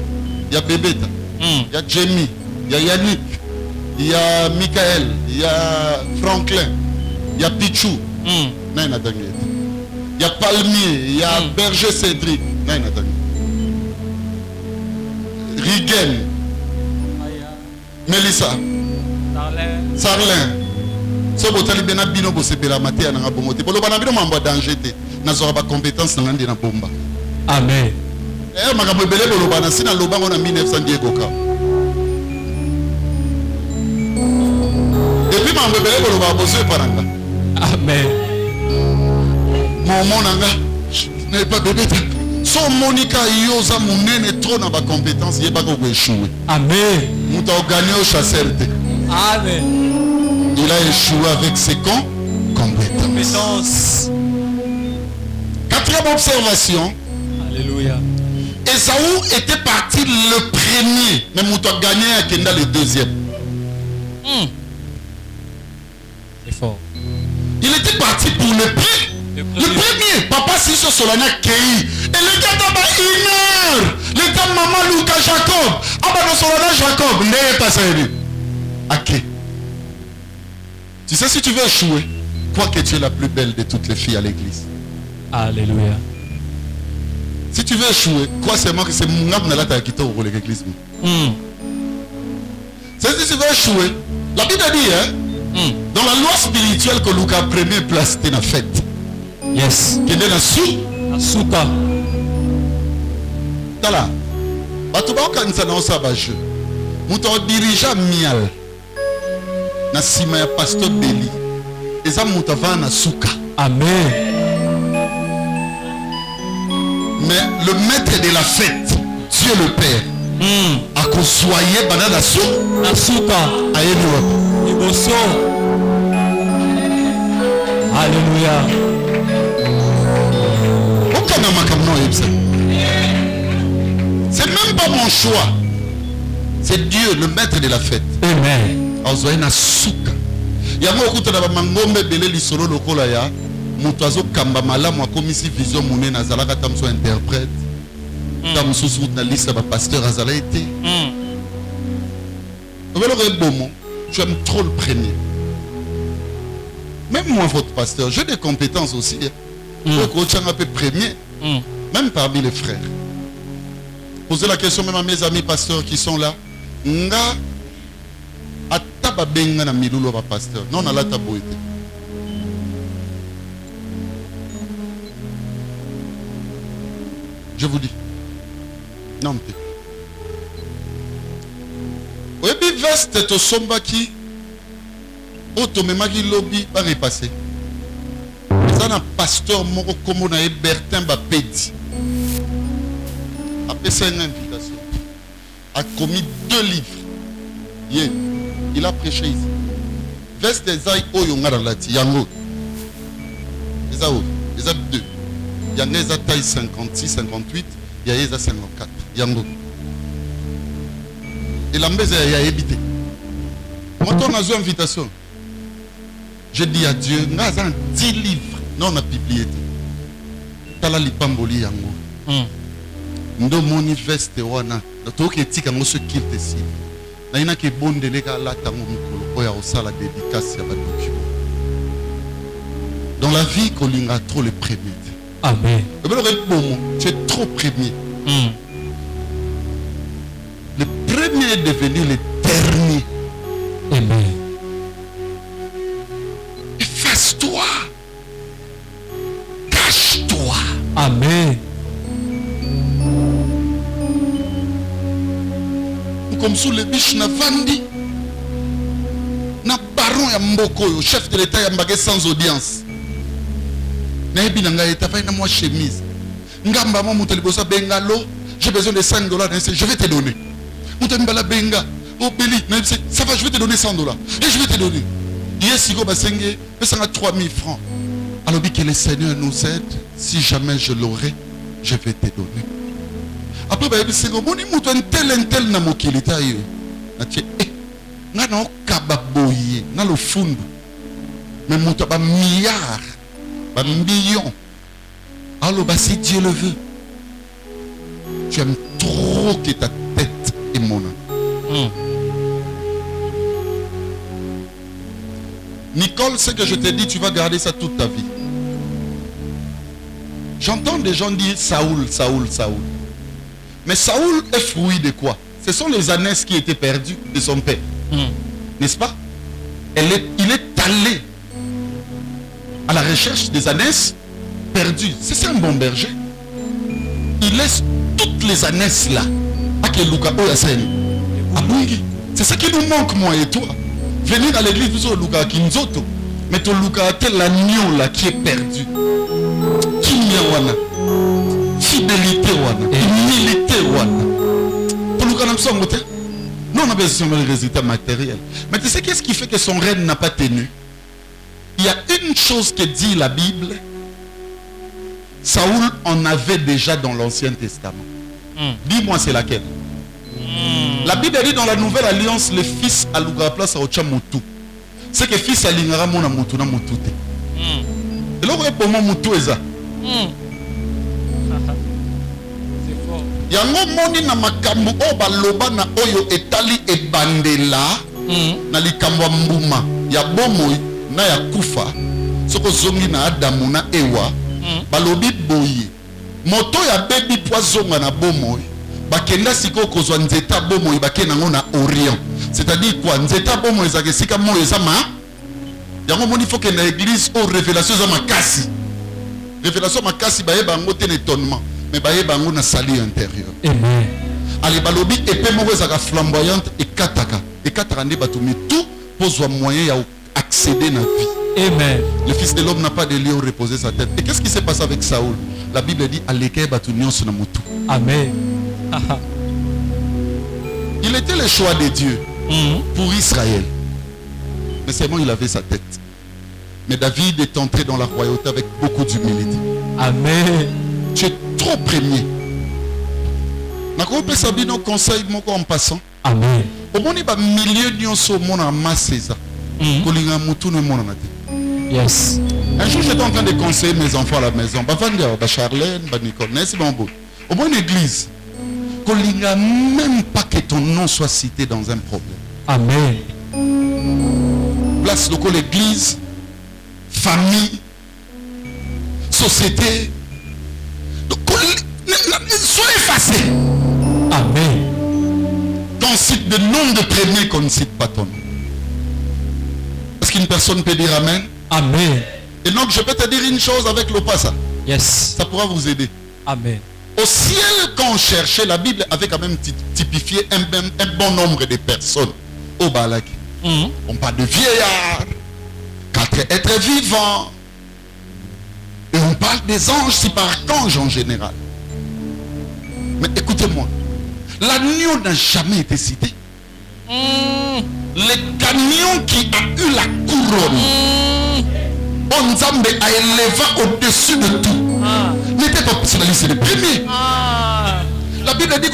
il y a Bébéta, il y a Jamie, il y a Yannick, il y a Michael, il y a Franklin, il y a Pichou, il y a Palmier, il y a Berger Cédric, Rigen, Melissa, Sarlin. So botali bena bino bo sepela maté na bomote. Bolo bana bino mamba danger te. Na zo ba compétence na ngandi na bomba. Amen. Makambo ebele bolo bana sina lobango na 1900 Diego ka. Et puis mambo ebele bolo ba bosse paranga. Amen. Mon nanga n'est pas bébé. So Monica yoza munene trop na ba compétence yeba ko échouer. Amen. Muta o gagner au chasseur te. Amen. Il a échoué avec ses compétences. 4e observation. Alléluia. Esaü était parti le premier, mais Mouto a gagné à Kenda le 2e. C'est fort. Il était parti pour le premier. Papa Siso Solana Kei. Et le gars d'abord 1 heure. Le gars maman Luka Jacob. Abba Solana Jacob. N'est pas ça. Ok. Tu sais, si tu veux échouer, crois que tu es la plus belle de toutes les filles à l'église. Alléluia. Si tu veux échouer, crois seulement que c'est mon âme qui t'a ouvert l'église. C'est si tu veux échouer, la Bible dit, hein, dans la loi spirituelle que Lucas première place était la fête. Yes. Qui est dans la souka. Souka. Tala. Bato ba okanisa na osaba jeu. Muto dirigeant mial. Na sima ya pasteur Beli. Eza muto va na suka. Amen. Mais le maître de la fête, Dieu le Père, a consoyé banana Asuka. Ayenou. Iboso. Alléluia. C'est même pas mon choix. C'est Dieu, le maître de la fête. Amen. Azoena suka. Yango okuta na mangombe belé lisolo lokola ya. Mutu azokamba malamu akomisi vision monene azalaka tamso interprète. Tamsusu na liste ba pasteur azala été. Tu aimes trop le premier. Même moi, votre pasteur, j'ai des compétences aussi. Coach un peu premier. Même parmi les frères. Posez la question même à mes amis pasteurs qui sont là. Nga ataba benga na milulo ba pasteur. Non na la taboité. Je vous dis. Non mais. Oui, puis veste to sombaki. Automemaki lobby va repasser. Ça un pasteur moko comme on a Bertin Bapedi. Après ça une invitation. A commis 2 livres. Yeah. Il a prêché ici. Veste des aïe oyo ngaralati yango. Les autres, les autres 2. Il y en a des taille 56, 58, il y a des 54. Yango. Et la maison il a évité. Moi on a une invitation. Je dis à Dieu, nous avons 10 livres. Non, on a publié. Tala lipamboli yango. Ndo moni veste wana. Toke tika ngo ce qu'il te cible. Na ina ke bondele ka la tango mikolo oya osala dédicace ya ba document. Dans la vie kolinga trop le premier. Amen. Tu es trop premier. Le premier est devenu le dernier. Amen. Efface-toi. Cache-toi. Amen. Comme sous le biche na vandi. Na baron ya mboko, chef de l'état ya mbage sans audience. Na ebi na ngai tafai na moi chemise. Ngamba mo muteli bosa bengalo, j'ai besoin de $5, je vais te donner. Muteli mbala benga, oh Béli, ça va, je vais te donner $100 et je vais te donner. Yes, Igo Basenge, ça a 3000 francs. Alors que le Seigneur nous aide, si jamais je l'aurai, je vais te donner. Après, il dit, moni mutu tel na mokilita yo. Na tie, nga na okababoye, na lo fundu. Mais mutu ba milliard, ba million. Alors, si Dieu le veut, tu aimes trop que ta tête est mon âme. Nicole, ce que je t'ai dit, tu vas garder ça toute ta vie. J'entends des gens dire Saoul, Saoul, Saoul. Mais Saoul est fruit de quoi? Ce sont les ânesses qui étaient perdues de son père. N'est-ce pas? Il est allé à la recherche des ânesses perdues. C'est un bon berger. Il laisse toutes les ânesses là. C'est ça qui nous manque, moi et toi. Venir à l'église, vous savez, Luka Kinzoto. Mais ton Luka tel l'agneau là qui est perdu. Kimia fidélité wana, humilité wana. Pour Luka nous on a besoin de résultats matériels. Mais tu sais qu'est-ce qui fait que son règne n'a pas tenu? Il y a une chose que dit la Bible. Saoul en avait déjà dans l'Ancien Testament. Dis-moi c'est laquelle? La Bible dit dans la Nouvelle Alliance, le fils a la place à Ochamutu. C'est que le fils a l'ingara mon amutu na mutute. Et là, pour moi, mutu est ça. Yango moni na makambu o baloba na oyo etali ebandela na likambo mbuma ya bomoy na ya kufa soko zongi na Adamu na Ewa balobi boye moto ya bebi poisonga na bomoy bakenda siko kozwa nzeta bomoy bakena ngo na Orient. C'est-à-dire quoi? Nzeta bomoy ezake sika mo ezama yango moni faut que na église o révélation za makasi. Révélation makasi baye bango te étonnement. Mais baye bango na sali intérieur. Amen. allez balobi épée moko ezaka flamboyante et kataka nde bato mais tout pose un moyen ya accéder na vie. Amen. Le fils de l'homme n'a pas de lieu où reposer sa tête. Et qu'est-ce qui s'est passé avec Saoul? La Bible dit aleke bato nyonso na mutu. Amen. Il était le choix de Dieu pour Israël. Mais seulement il avait sa tête. Mais David est entré dans la royauté avec beaucoup d'humilité. Amen. Tu es trop premier. Nakopé Sabino conseil moko en passant. Amen. Au moins il y a milieu nyonso mona maseza. Kolinga mutu ne mona na te. Yes. Un jour j'étais en train de conseiller mes enfants à la maison. Bavanda, ba Charlène, ba Nicole, n'est-ce pas bon? Au moins une église. Kolinga même pas que ton nom soit cité dans un problème. Amen. Place de l'église, famille, société. Donc, sois effacé. Amen. Qu'on cite le nom de premier, qu'on ne cite pas ton nom. Est-ce qu'une personne peut dire Amen? Amen. Et donc je peux te dire une chose avec le passage. Yes. Ça pourra vous aider. Amen. Au ciel, quand on cherchait, la Bible avait quand même typifié un bon nombre de personnes. Au Balak. On parle de vieillards, 4 êtres vivants. Et on parle des anges, si par archanges en général. Mais écoutez-moi, l'agneau n'a jamais été cité. Le camion qui a eu la couronne, Onzambe a élevé au-dessus de tout, n'était pas sur la liste des premiers. La Bible dit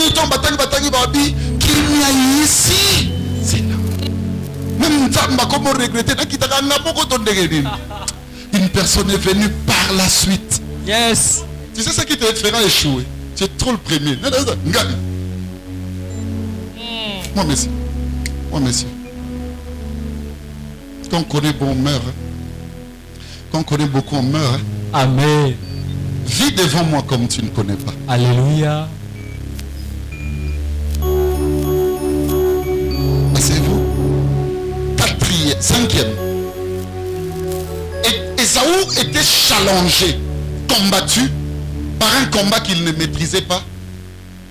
qu'il n'y a ici, c'est là. Même Nzamba, comme on regrettait, une personne est venue par la suite. Yes. Tu sais ce qui te fera échouer? Tu es trop le premier. Moi, monsieur. Moi, monsieur. Quand on connaît bon, on meurt. Quand on connaît beaucoup, on meurt. Amen. Vis devant moi comme tu ne connais pas. Alléluia. Asseyez-vous. 4e, 5e. Et Ésaü était challengé, combattu par un combat qu'il ne maîtrisait pas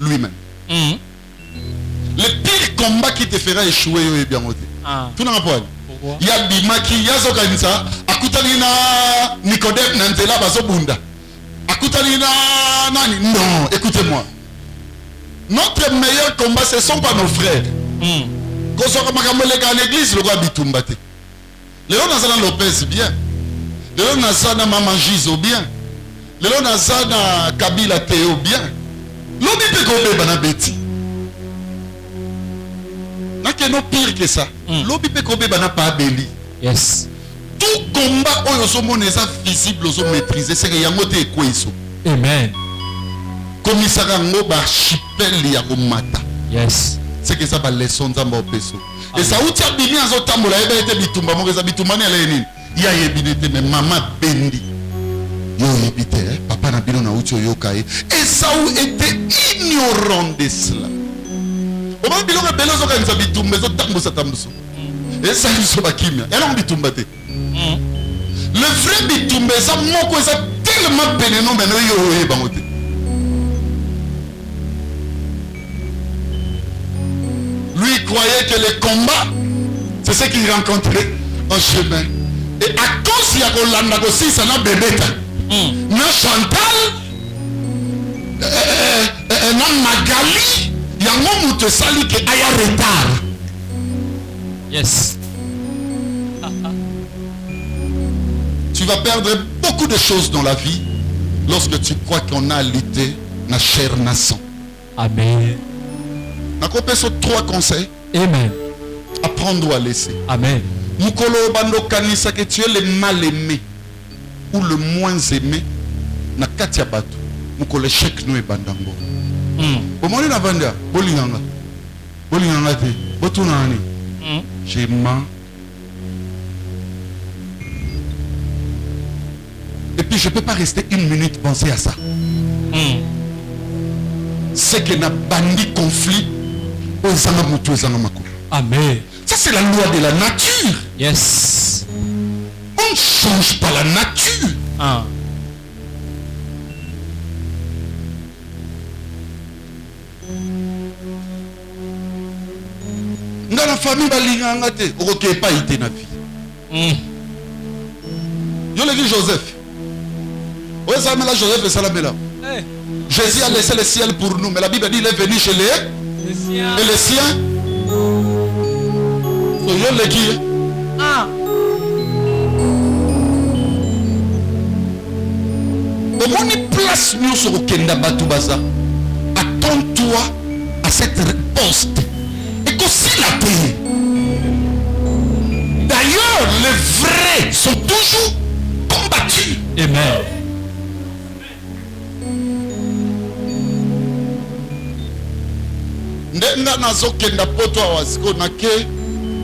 lui-même. Le pire combat qui te fera échouer est bien ôté. Tout n'a pas. Il y a Bimaki, il y a Zokanisa, Akutalina, Nicodème, Nantela, Bazobunda. Akutalina, Nani. Non, écoutez-moi. Notre meilleur combat, ce ne sont pas nos frères. Quand on est en l'église, le roi Bitumbate. Le roi Nazana Lopez, bien. Le roi Nazana Maman Gizo, bien. Le roi Nazana Kabila Théo, bien. L'homme peut qu'on bana bêti. N'a non pire que ça. L'homme peut qu'on bana pas béli. Yes. Tout combat où ils sont visible, ils sont maîtrisés, c'est qu'il y a un côté équation. Amen. Commissariat Ngoba Archipel Yagomata. Yes. C'est que ça va leçon d'amba au peso. Et ça où tu as bien à Zotambola, il a été bitumba, mon bitumba n'est rien. Il y a ébité, mais maman Bendi. Yo ébité, papa n'a bien oucho yokae. Et ça où était ignorant de cela. Au moins, il y a des gens qui ont bitumba, ils ont tambuso. Et ça, ils sont bakimia. Et là, on bitumba. Le vrai bitumba, ça, moi, ça tellement pénénant, mais yo ébamote. Lui croyait que le combat, c'est ce qu'il rencontrait en chemin. Et à cause de Yolanda aussi, ça n'a bébé. Na Chantal, na Magali, il y a un mot de sali qui a un retard. Yes. Tu vas perdre beaucoup de choses dans la vie lorsque tu crois qu'on a à lutter na chair na sang. Amen. Je sur 3 conseils. Amen. Apprendre ou à laisser. Amen. Mukolo bando kanisa que tu es le mal aimé ou le moins aimé na katia batu. Mukolo chèque no e bandango. Omoni na banda bolinganga. Bolinganga te. Botunani. Je mens. Et puis je ne peux pas rester 1 minute penser à ça. C'est que na bandi conflit. Amen. Ça c'est la loi de la nature. Yes. On ne change pas la nature. Dans la famille, ok, pas été na vie. Yo l'ai vu Joseph. Oui, ça me l'a Joseph et ça la met là. Jésus a laissé le ciel pour nous, mais la Bible dit il est venu chez les siens. Et les siens. Yo l'ai qui? Au moins une place nous sur le Kenda Batubaza. Attends-toi à cette poste. Et qu'aussi la paix. D'ailleurs, les vrais sont toujours combattus. Amen. Ndenga nazo kenda poto awasiko nake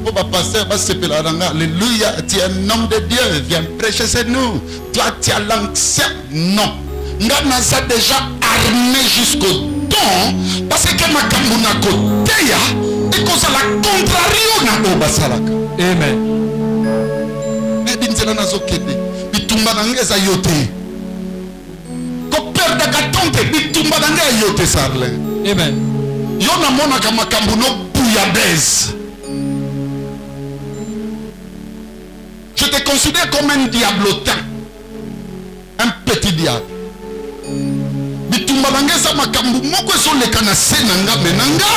po ba pasteur ba sepela ranga. Alléluia, tu es un homme de Dieu, viens prêcher chez nous. Toi tu as l'ancien. Non. Nga naza déjà armé jusqu'au don parce que ma kamuna koteya et que ça la contrario na obasalaka. Amen. Mais binzela nazo kende bitumba ngeza yote. Ko perdre katonte bitumba ngeza yote sarle. Amen. Yo na mona kama kambuno bouillabaisse. Je te considère comme un diablotin. Un petit diable. Bitumba bangeza makambu moko so le kana senanga menanga.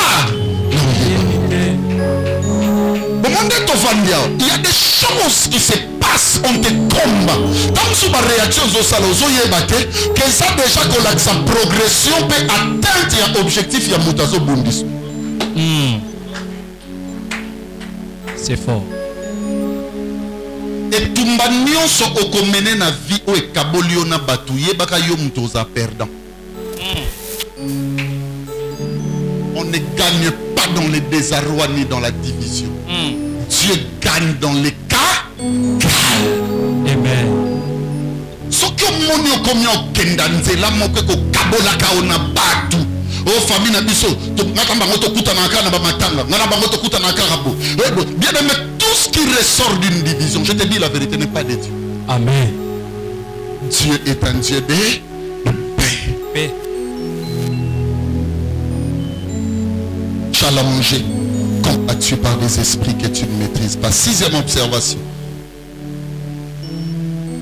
Au monde de Vandia, il y a des choses qui se passent, on te combat. Comme sous ma réaction au salozo yebate, que ça déjà que sa progression peut atteindre l'objectif ya mutazo bundis. C'est fort. Et tumba nyonso okomene na vie o ekabolio na batu yebaka yo mutoza perdant. On ne gagne pas dans les désarrois ni dans la division. Dieu gagne dans les cas. Amen. Ce que mon yo comme yo kendanzela moko ko kabola ka ona batu. O famille na biso to ngakamba ngoto kuta na kana ba matanga. Ngana ngoto kuta na karabo. Bien aimé, tout ce qui ressort d'une division, je te dis la vérité, n'est pas de Dieu. Amen. Dieu est un Dieu de paix. Challenger quand as-tu par des esprits que tu ne maîtrises pas. Sixième observation.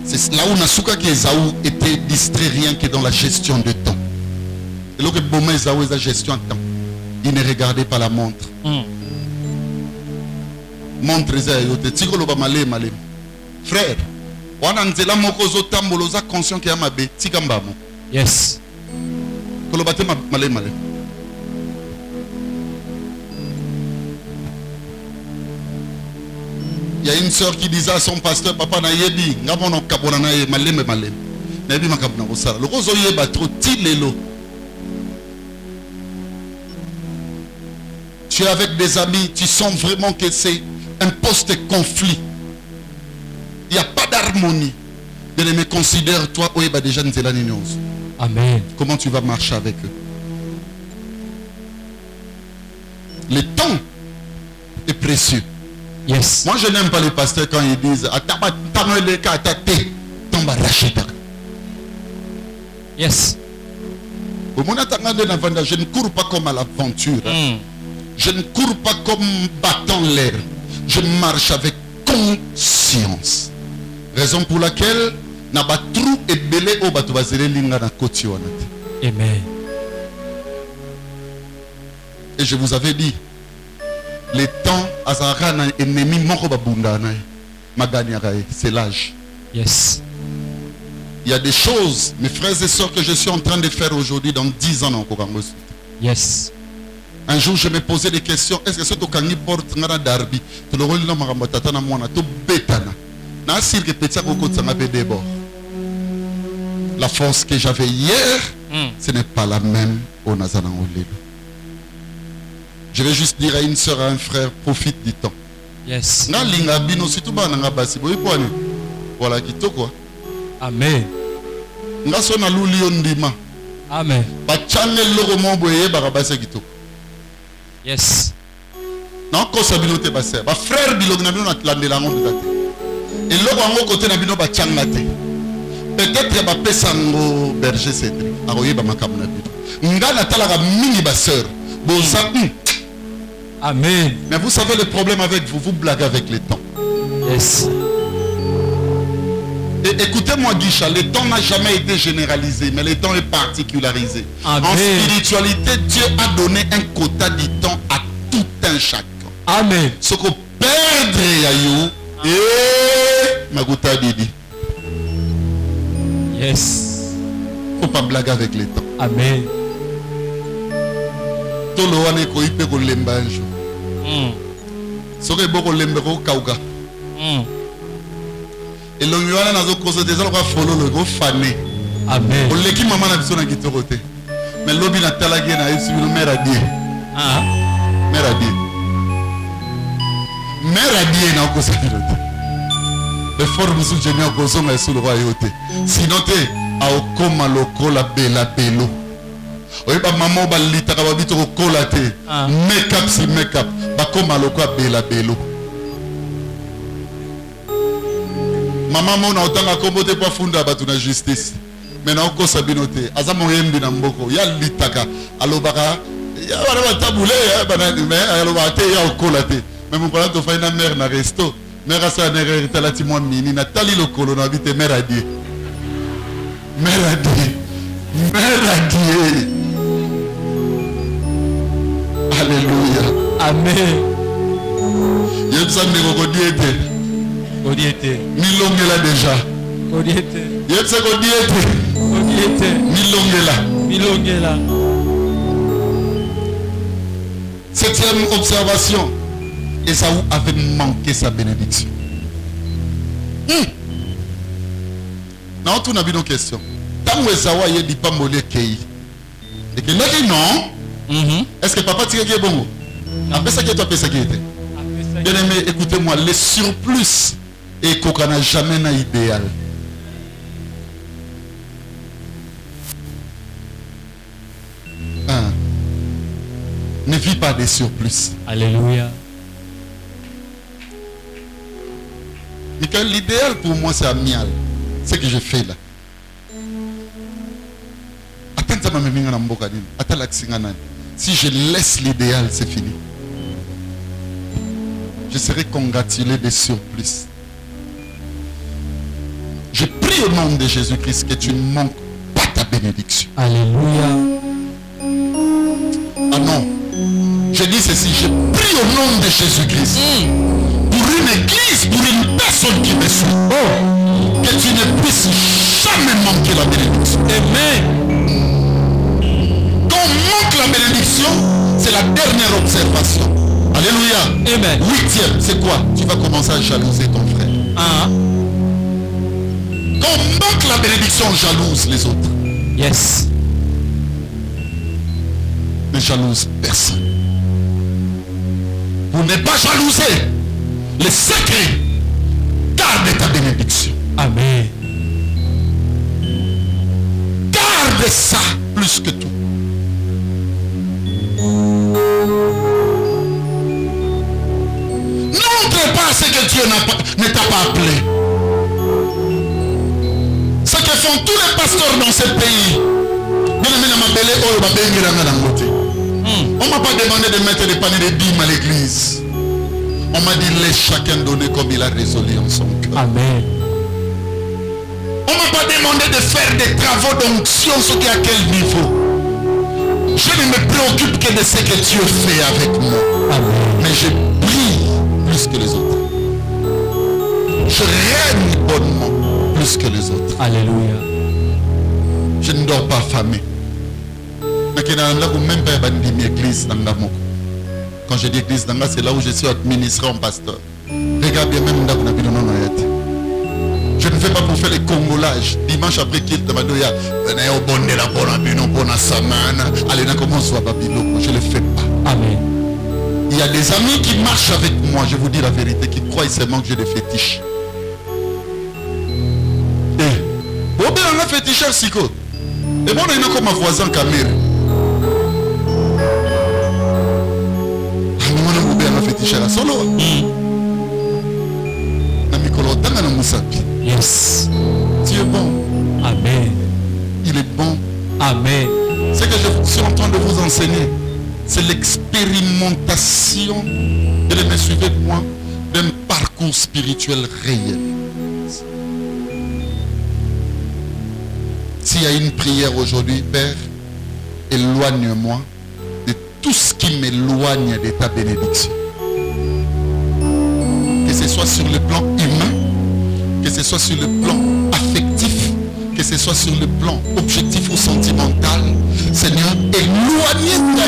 C'est là où Nasuka qui Esaü était distrait rien que dans la gestion de temps. Et là que Boma Esaü est la gestion de temps. Il ne regardait pas la montre. Montre Esaü. Frère, wananzela moko zo tambolo za conscient que amabe tikambamo. Yes. Kolobate malé. Il y a une soeur qui disait à son pasteur, papa na yebi, ngamono kabona na ye malé. Na yebi makabona osala. Le rozo yeba trop tilelo. Tu es avec des amis, tu sens vraiment que c'est un post-conflit. Il n'y a pas d'harmonie. De me considère toi, oyeba déjà nzela ninyoso. Amen. Comment tu vas marcher avec eux? Le temps est précieux. Yes. Moi, je n'aime pas les pasteurs quand ils disent Yes. Je ne cours pas comme à l'aventure. Je ne cours pas comme battant l'air. Je marche avec conscience. Raison pour laquelle Nabatrou et belé au batubazere linga na koti wanate. Amen. Et je vous avais dit, les temps azara na ennemi moko babunda na magani arae, c'est l'âge. Yes. Il y a des choses, mes frères et sœurs, que je suis en train de faire aujourd'hui dans 10 ans encore. Yes. Un jour, je me posais des questions. Est-ce que ce que porte ngana darbi, tu le rôle na marambatata na mwana, tu betana. Na sir que petit ko tsanga be debord. La force que j'avais hier, ce n'est pas la même au Nazana Olelo. Je vais juste dire à une soeur, à un frère, profite du temps. Yes. Na linga bino situ ba nga basi boy poani. Voilà kitoko. Amen. Nga sona luli ondima. Amen. Ba channel logo mo boye ba basi kitoko. Yes. Non ko sabino te basi. Ba frère bilog na bino na tlandela ngo date. Et logo ngo côté na bino ba changate. Peut-être ba pesango berger Cédric. Aroye ba makamna bino. Nga na talaka mingi ba sœur. Boza Amen. Mais vous savez le problème avec vous, vous blaguez avec les temps. Yes. Et écoutez-moi Guicha, le temps n'a jamais été généralisé, mais le temps est particularisé. Amen. En spiritualité, Dieu a donné un quota du temps à tout un chacun. Amen. Ce qu'on perdre Yayou et Maguta Didi. Yes. Faut pas blaguer avec les temps. Amen. Tout le monde est coupé pour l'embauche. Ce qui est beaucoup l'embauche kauka. Et l'on y a dans cause des gens qui follow le gros fané. Amen. Pour l'équipe maman n'a besoin de côté. Mais l'objet n'a pas la guerre à essayer de mère à dire. Ah. Mère à dire. Mère à dire n'a pas besoin de. Les formes sous génie en cause sont sous le royauté. Sinon t'es à okoma loko la bella bello. Oui bah maman bah lita ka babito kolate. Make up si make up. Bah koma loko bella bello. Maman mon a autant à comboter pas funda bah tu na justice. Maintenant on cause binoté. Aza mon yembi na mboko. Ya litaka. Alobaka. Ya wala taboulé ya banani mais alobaka ya kolate. Mais mon parent te fait une mère na resto. Mère a sa nère talati moi mini na tali le colo na vite mère a dit. Mère a dit. Mère a dit. Alléluia. Amen. Yebsa nego diete. Odiete. Milongela déjà. Odiete. Yebsa diete. Odiete. Milongela. Milongela. Septième observation. Esaü avait manqué sa bénédiction. Non, tout n'a pas de question. Tant que Esaü a dit pas molé kei. Et que dit non. Est-ce que papa tire qui est bon? Après ça qui est toi, après ça qui était. Bien aimé, écoutez-moi, le surplus et qu'on n'a jamais un idéal. Ne vis pas des surplus. Alléluia. L'idéal pour moi c'est amial. Ce que je fais là. Si je laisse l'idéal, c'est fini. Je serai congratulé des surplus. Je prie au nom de Jésus-Christ que tu ne manques pas ta bénédiction. Alléluia. Ah non. Je dis ceci, je prie au nom de Jésus-Christ. Pour une église, pour une personne qui me suit. Que tu ne puisses jamais manquer la bénédiction. Amen. Quand on manque la bénédiction, c'est la dernière observation. Alléluia. Amen. Huitième, c'est quoi? Tu vas commencer à jalouser ton frère. Quand on manque la bénédiction, on jalouse les autres. Yes. Ne jalouse personne. Pour ne pas jalouser les secrets, garde ta bénédiction. Amen. Garde ça plus que tout. N'entre pas ce que Dieu ne t'a pas appelé. Ce que font tous les pasteurs dans ce pays. On ne m'a pas demandé de mettre des paniers de dîmes à l'église. On m'a dit laisse chacun donner comme il a résolu en son cœur. Amen. On ne m'a pas demandé de faire des travaux d'onction, ce qui est à quel niveau. Je ne me préoccupe que de ce que Dieu fait avec moi. Amen. Mais je brille plus que les autres. Je règne bonnement plus que les autres. Alléluia. Je ne dors pas affamé. Même pas église. Quand je dis église, c'est là où je suis administré en pasteur. Regarde bien même je ne fais pas pour faire les congolages. Dimanche après qu'il te m'a dit, venez au bon de la bonne semaine. Allez, comment soit Babylone. Je ne le fais pas. Amen. Il y a des amis qui marchent avec moi, je vous dis la vérité, qui croient seulement que j'ai des fétiches. Et, bon, bien, on a féticheur psycho. Et bon, il y a comme ma voisin Camille. Solo. Yes. Dieu est bon. Amen. Il est bon. Amen. Ce que je suis en train de vous enseigner, c'est l'expérimentation, et suivez-moi, d'un parcours spirituel réel. S'il y a une prière aujourd'hui, Père, éloigne-moi de tout ce qui m'éloigne de ta bénédiction. Que ce soit sur le plan humain, que ce soit sur le plan affectif, que ce soit sur le plan objectif ou sentimental. Seigneur, éloignez-moi.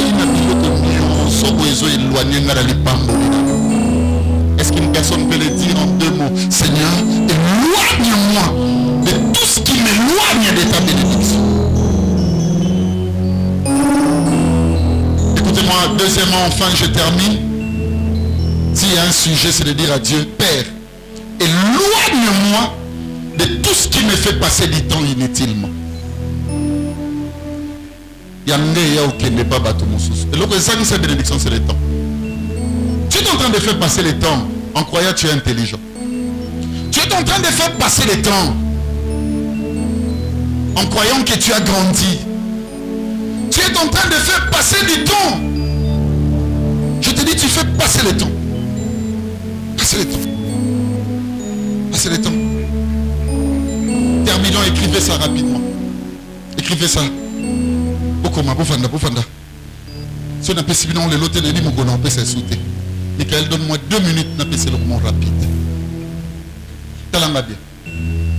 Est-ce qu'une personne peut le dire en 2 mots? Seigneur, éloigne-moi de tout ce qui m'éloigne de ta bénédiction. Écoutez-moi, deuxièmement, enfin je termine. S'il y a un sujet, c'est de dire à Dieu, Père, éloigne-moi de tout ce qui me fait passer du temps inutilement. Et donc, cette bénédiction, c'est le temps. Tu es en train de faire passer le temps en croyant que tu es intelligent. Tu es en train de faire passer le temps en croyant que tu as grandi. Tu es en train de faire passer du temps. Je te dis, tu fais passer le temps. Passer le temps. Passer le temps. Terminons, écrivez ça rapidement. Écrivez ça. Si on a pu sinon les lots, on peut s'insulter. Michael, donne-moi 2 minutes, on peut le moment rapide.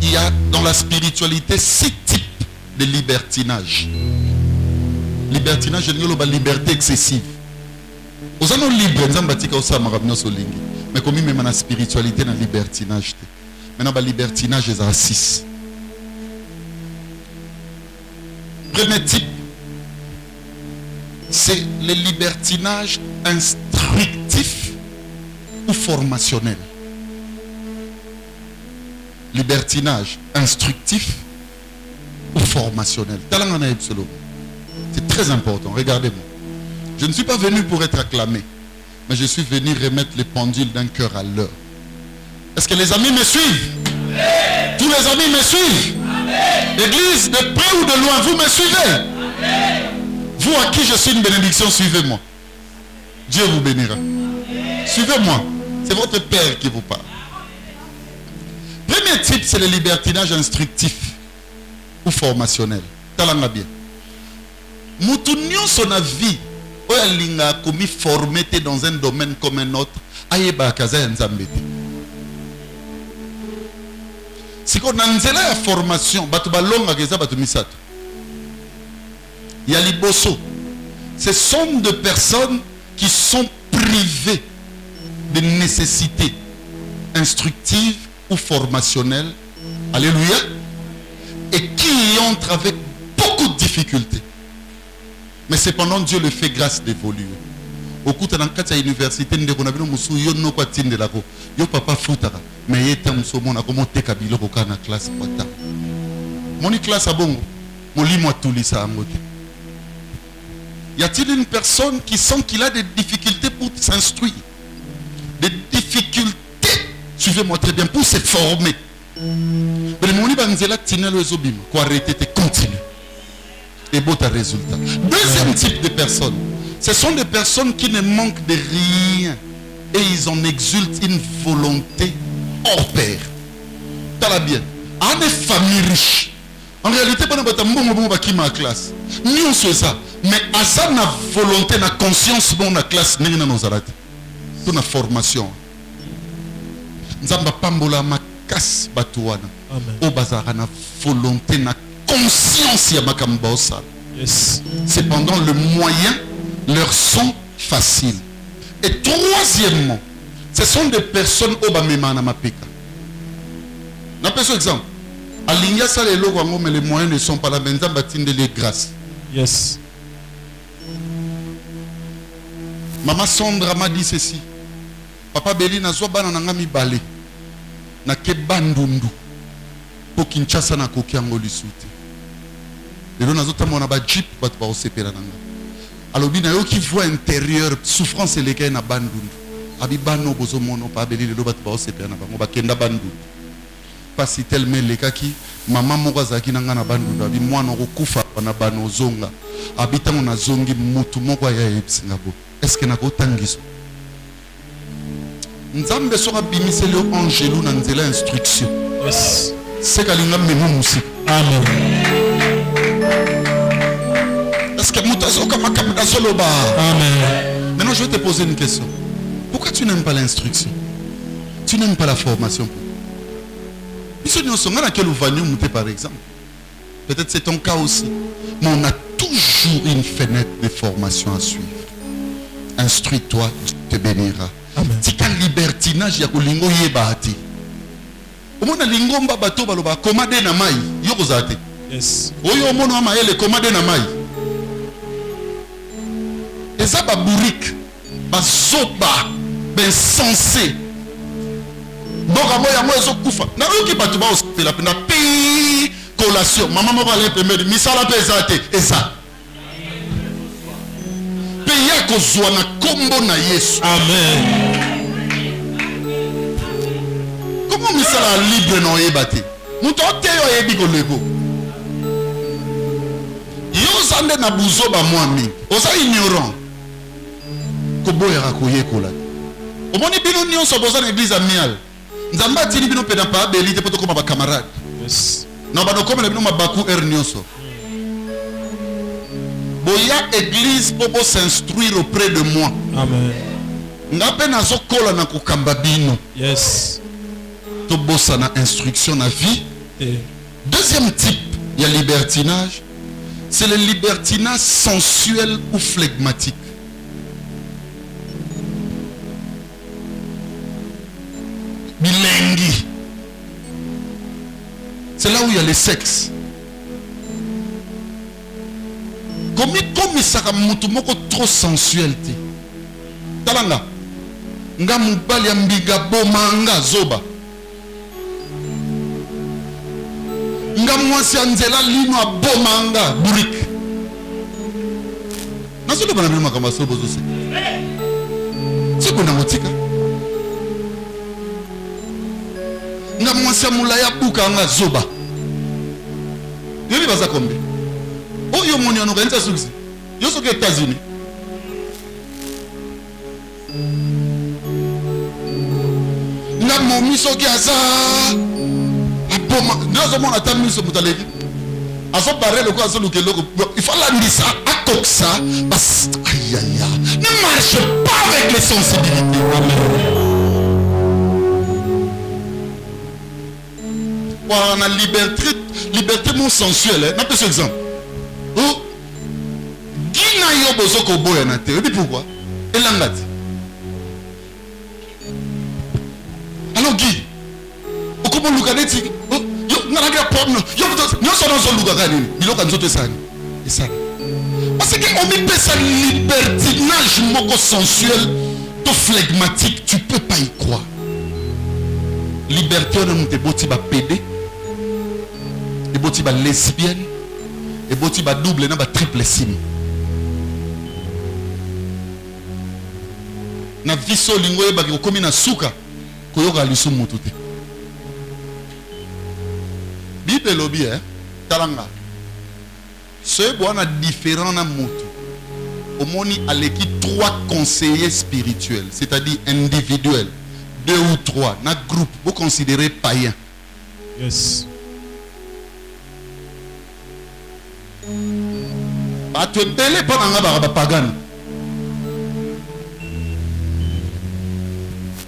Il y a dans la spiritualité 6 types de libertinage. Libertinage, c'est la liberté excessive. Vous avez libre, mais comme même dans la spiritualité, dans la libertinage. Maintenant, le libertinage est à 6. Premier type, c'est le libertinage instructif ou formationnel. Libertinage instructif ou formationnel. C'est très important, regardez-moi. Je ne suis pas venu pour être acclamé, mais je suis venu remettre les pendules d'un cœur à l'heure. Est-ce que les amis me suivent? Amen. Tous les amis me suivent? L'église, de près ou de loin, vous me suivez? Amen. Vous à qui je suis une bénédiction, suivez-moi. Dieu vous bénira. Suivez-moi. C'est votre Père qui vous parle. Premier type, c'est le libertinage instructif ou formationnel. Talanga bien. Moutounion son avis. Il a commis formé dans un domaine comme un autre. Aïeba kaza nzambete. Si on a une formation, il y a les bosso. Ce sont des personnes qui sont privées de nécessités instructives ou formationnelles. Alléluia. Et qui y entrent avec beaucoup de difficultés. Mais cependant, Dieu le fait grâce d'évoluer. Au coup de l'université, yo papa futara mais yeta musomona comment te kabilo ko kana classe pata moni classe abongo molimo atulisa angote. Y a-t-il une personne qui sent qu'il a des difficultés pour s'instruire, des difficultés, suivez-moi très bien, pour se former? Mais moni banzela tinelo ezobima ko arrêter te continue et beau ta résultat. Deuxième type de personnes, ce sont des personnes qui ne manquent de rien. Et ils en exultent une volonté hors pair. T'as bien. À des familles riches. En réalité, pas de classe. Nous on ça. Mais à ça, na volonté, na conscience, bon, na classe, n'est pas nos arrêts. Toute na formation. Nous avons pambola ma casse batouana. Au bazar, na volonté, na conscience, ya makambosa. Cependant, le moyen leur sont faciles. Et troisièmement, ce sont des personnes au Bamema na Mapeka. N'a pas un exemple. À l'India, ça les logos, mais les moyens ne sont pas là. Benza batine de les grâces. Yes. Maman Sondra m'a dit ceci. Papa Beli na zoba na ngami balé. Na ke bandundu. Pour Kinshasa na koki angoli soute. Et là, na zota mona ba jeep bat ba osepela nanga. Alors, il y a qui voit intérieur, souffrance et les gars na bandundu. Abibano bozo mono pa beli le lobat ba osepela na bango ba kenda bandundu. Pas si tellement les gars qui maman moko zaki na ngana bandundu abi mwana ko kufa na bano zonga. habita on a zongi mutu moko ya ebsingabo. Est-ce que nako tangiso? Nzambe soka bimiseli angelu na nzela instruction. Yes. C'est kalinga memo musika. Amen. Est-ce que mutazoka makabda soloba? Amen. Maintenant je vais te poser une question. Pourquoi tu n'aimes pas l'instruction? Tu n'aimes pas la formation? Par exemple. Peut-être c'est ton cas aussi. Mais on a toujours une fenêtre de formation à suivre. Instruis-toi, Dieu te bénira. C'est un libertinage ya kolingo yebati. Omona lingo mba bato baloba komade na mai yokozate. Yes. Oyo omona ma ele komade na mai. Eza ba bourrique, ba zoba, ben sensé. Boka moya mo ezo kufa. Na oki bato ba osepela pena pi collation. Maman mo ba le premier misala pesate eza. Kozwa na kombo na Yesu. Amen. Comment misala libre na oyebate? Muto te yo yebi kolego. Yo zande na buzoba mwami. Oza ignorant. Koboya koyekola. Omoni bino nyonso boza na église amiale. Nzamba tini bino pena pa belite poto koma ba camarade. Yes. Na ba dokoma bino mabaku nyonso. Boya église pour s'instruire auprès de moi. Amen. Ngape nazo kola na kokamba bino. Yes. To bossa na instruction na vie. Deuxième type, il y a libertinage. C'est le libertinage sensuel ou flegmatique. Bilingue. C'est là où il y a le sexe. Comme ça mutu moko trop sensuel te. Talanga. Nga mubali ambiga bomanga zoba. Nga mwasi anzela lino bomanga burik. Naso le banabima makamba so bozo se. C'est qu'on a motika. Nga mwasi amulaya buka nga zoba. Yoni baza kombe. Oh, yo moni on organise succès. Yo so que États-Unis. Na momi so ki aza. Aboma, nous avons attendu miso mutaleki. Aso parler le quoi aso lukelo. Il faut l'andisa akoksa parce aïe aïe aïe. Ne marche pas avec les sensibilités. On a liberté mon sensuelle. N'a pas ce exemple. Oh, Gina yo bozoko boya na te. Et pourquoi? Elangati. Alors Guy, comment lukaneti? Oh, yo naraga porno. Yo so no so luka kanini. Biloka nzoto sani. Esani. Parce que on me fait ça libertinage moko sensuel, to flegmatique, tu peux pas y croire. Liberté on a te boti ba pédé. Et boti ba lesbienne. Et boti ba double na ba triple sim. Na viso lingo yeba ki komi na suka koyoka lisu mutu te. Bible lobi talanga. Ce bwana différent na mutu. Omoni aleki 3 conseillers spirituels, c'est-à-dire individuels, 2 ou 3 na groupe, vous considérez païen. Yes. Bah tu es belé pendant nga pagan.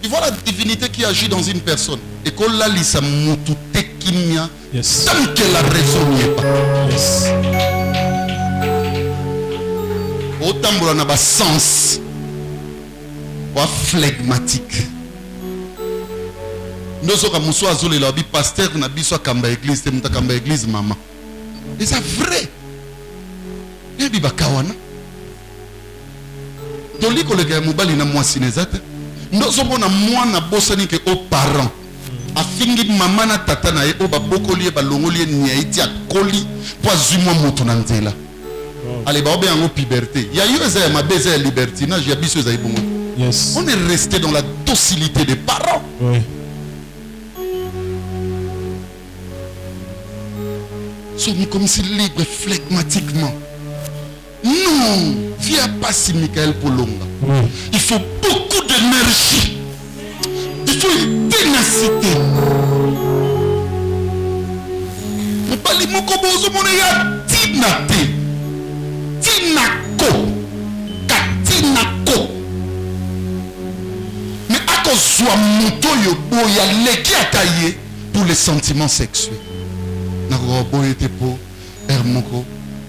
Tu vois la divinité qui agit dans une personne. Et qu'on l'a li sa mutu tekimia. Yes. Tant que la raison n'y est pas. Yes. Autant na ba sens. Ou flegmatique. Nous sommes comme soit azole la bi pasteur na biso kamba église te muta kamba église maman. Et c'est vrai. Et bi bakawana. Toli ko le gars mobali na mwasi nezata. Nous sommes na mwana bosani ke aux parents. Afingi maman na tata na ye o ba bokoli ba longoli nyaiti akoli po azumwa moto na nzela. Allez ba obe yango puberté. Ya yo eza ma beza ya libertinage ya biso eza ibongo. Yes. On est resté dans la docilité des parents. Oui. Sommes comme si libre flegmatiquement. non, viens pas si Michael Polonga. Il faut beaucoup d'énergie. Il faut une ténacité. Mais pas les mots comme vous avez tinate. Tinako. Katinako. Mais à cause soit moto yobo ya leki ataye pour les sentiments sexuels. Narobo était pour Hermoko.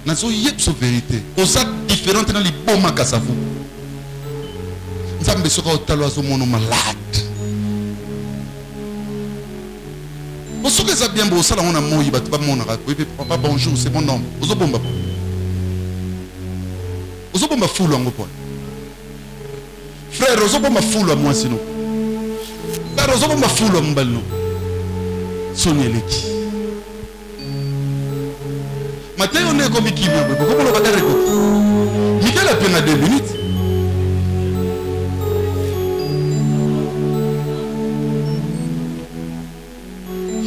Nazo yep so vérité. Osa différente dans les beaux magasavu. Nzambe soka otalo azo mono malade. Oso que ça bien beau ça là on a moyi ba ba mona ka. Papa bonjour c'est mon nom. Ozo bomba. Ozo bomba fulu ngo po. Frère ozo bomba fulu moi sino. Frère ozo bomba fulu mbalo. Sonieleki. Mathieu on est comme qui veut. Comment on va faire écoute? Michael a peine à 2 minutes.